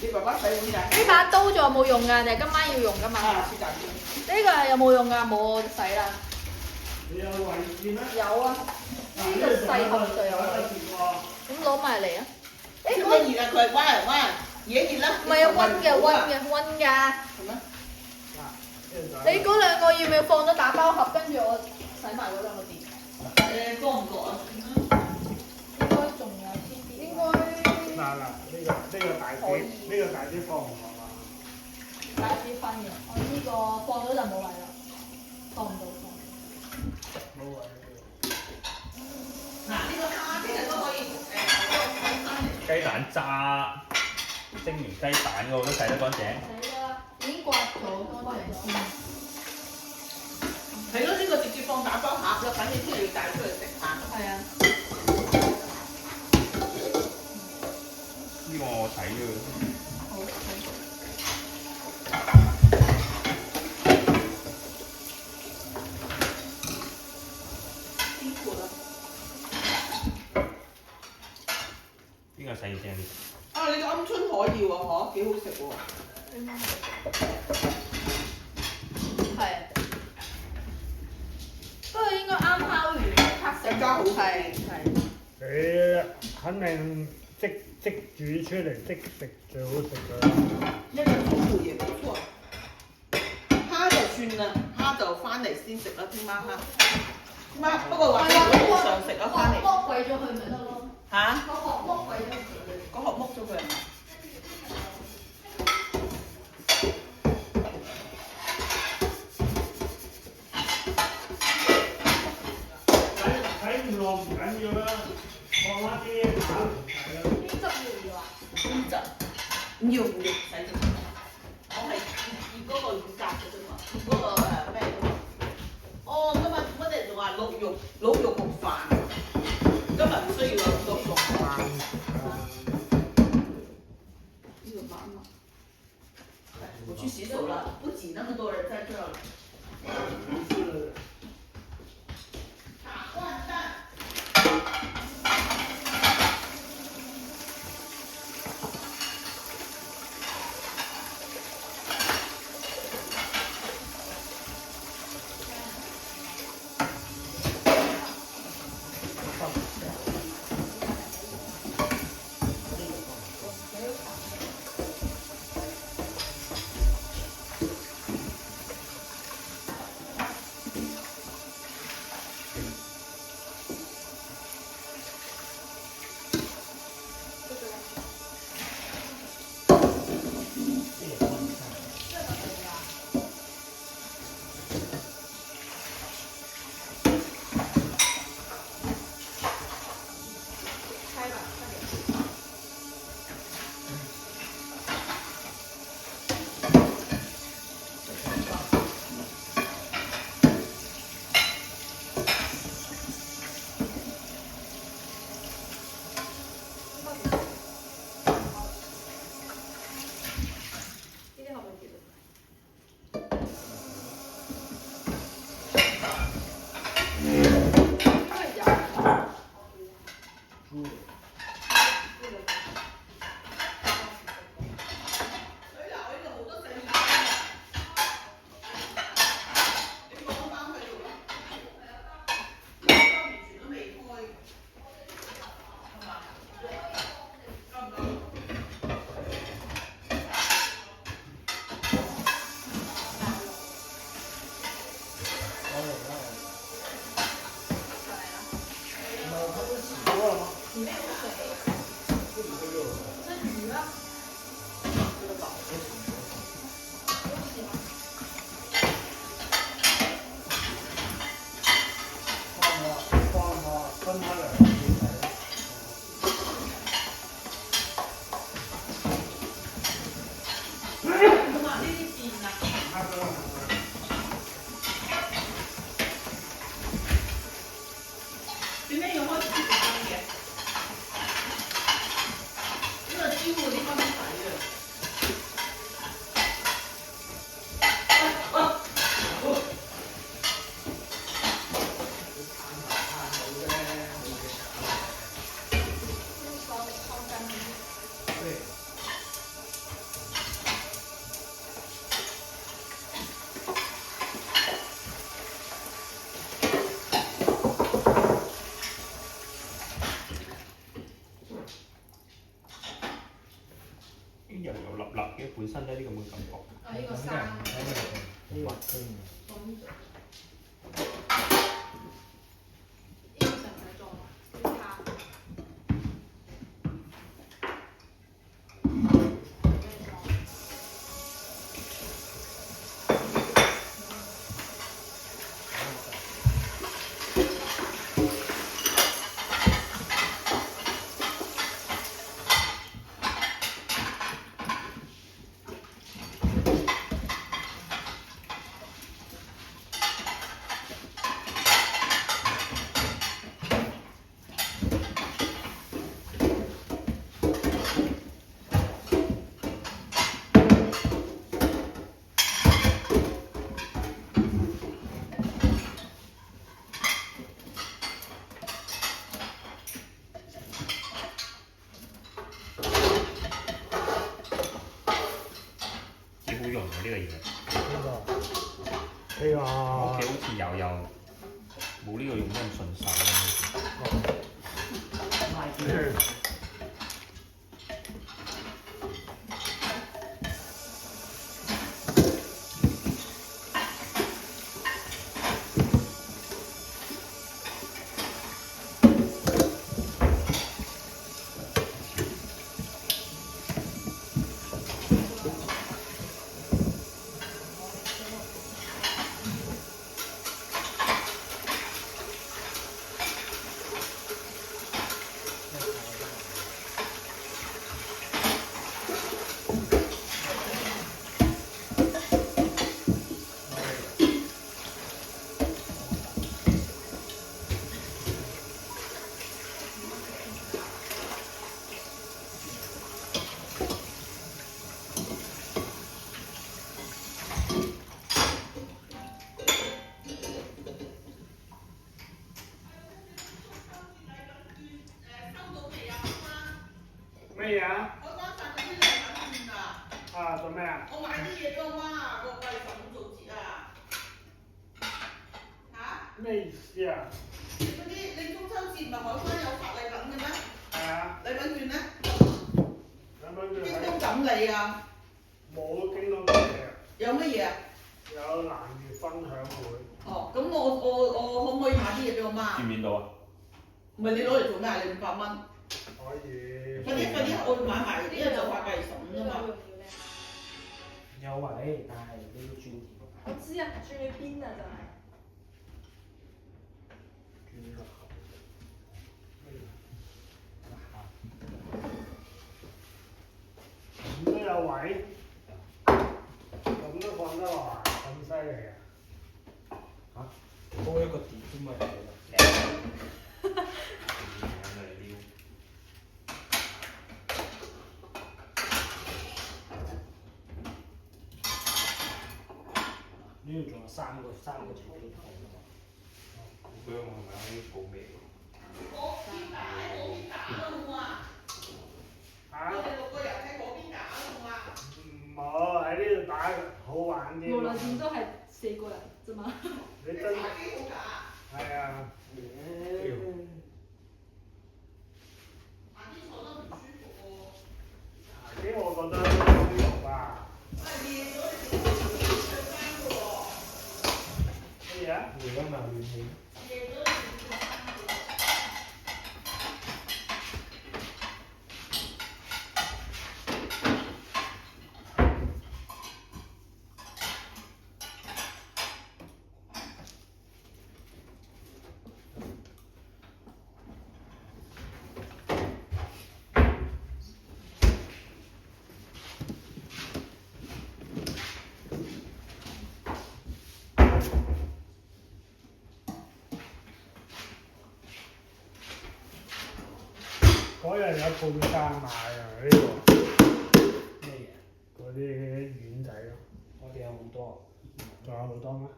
你爸爸洗碗㗎？
呢把刀仲有冇用㗎？定係今晚要用㗎嘛？
啊，是但
呢個有冇用㗎？冇我洗啦。
你有位置咩？
有啊，呢個細盒就有位置。咁攞埋嚟啊！
誒咁乜熱啊？佢係溫，熱一熱啦。
唔係啊，溫㗎。
係咩？
你嗰兩個要唔要放咗打包盒，跟住我洗埋嗰兩個碟？
多唔多啊？
應該仲有啲，應該
嗱，呢個大啲，呢個大啲放唔落啊？
大啲分嘅。我呢個放咗就冇位啦，放唔到。
冇位。
嗱，呢個蝦其實都可以
雞蛋渣，蒸完雞蛋嗰個都洗得乾淨。
洗啦，已經刮咗乾淨先。
係咯，呢個直接放打包盒，反正聽日要帶出去食飯。
係啊。
呢個我睇嘅。
好。
辛苦啦。
邊個洗正啲？
啊，你個鵪鶉可以喎，嗬，幾好食喎。
係。不過應該啱烤完黑色
更加好食。
係。
你肯定即煮出嚟即食最好食㗎啦。
呢個中途也不錯。蝦就算啦，蝦就翻嚟先食啦，聽晚黑。聽晚不過話如果常食啊，翻嚟。
剝鬼咗佢咪得咯。
嚇？
個殼剝鬼咗佢。
個殼剝咗佢。
睇唔落唔緊要啦，放一啲下係啦。
邊汁要唔要啊？
邊汁？唔要，洗咗。我係醃嗰個乳鴿嘅啫嘛，醃嗰個咩嘅嘛。哦，今日乜嘢仲話滷肉焗飯，今日唔需要有咁多餸。呢個媽媽，我去洗手了，不擠那麼多人在這了。茶換蛋。
咁就呢個使唔使裝啊？啲卡。
幾好用喎呢個嘢。
呢
我屋企好似又冇呢個用得咁順手啊。
咩嘢啊？
我剛發咗啲禮品券啊！
啊，做咩啊？
我買啲嘢俾我媽個貴嬸做節啊！嚇？
咩意思啊？
嗰啲你中秋節唔係海關有發禮品嘅咩？
係啊。
禮品券咧？
禮品券
京東錦鯉啊！
冇京東嘅，
有乜嘢啊？
有南粵分享會。
哦，咁我可唔可以買啲嘢俾我媽？
見唔見到啊？
唔係你攞嚟做咩啊？你500蚊。
可以。
快啲，我買埋，因為就發貴嬸啫嘛。
有位，但係你要轉條。
我知啊，轉去邊啊就係。
轉個口。
咁都有位，咁都放得落啊？咁犀利啊！
嚇？多一個碟啫嘛，呢度仲有三個條片放㗎嘛。
佢係咪可以報名？
我邊打喺嗰邊打啦，好嘛？
嚇？
我哋6個人喺嗰邊打啦，好嘛？
冇喺呢度打好玩啲。
無論點都係4個人啫嘛。
你真
打機好打。
係啊。
打機坐得唔舒服喎。
打機我覺得舒服啊。
練咗你自己着衫㗎喎。
乜嘢啊？
而家咪暖氣。
練咗你自己着衫㗎喎。
嗰日有半價賣啊！呢度
咩嘢？
嗰啲丸仔咯。
我哋有好多。
仲有好多咩？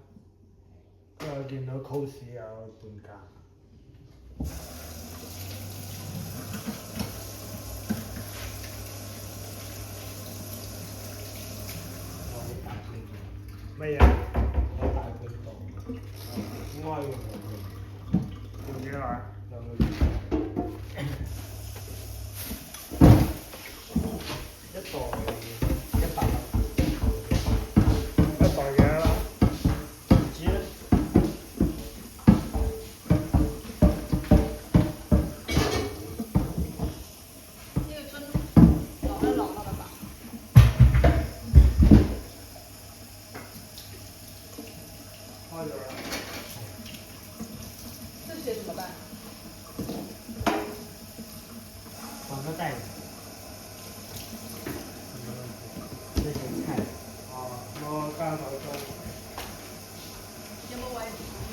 今日見到 cos 有半價。
我喺大半度。
乜嘢？
我喺大半度。應該用
用幾耐？
2個月。一袋100蚊。
一袋幾多啦？開咗啦。
這些怎麼辦？
放個袋子。這些菜。
哦，我加手刀。
有冇位置？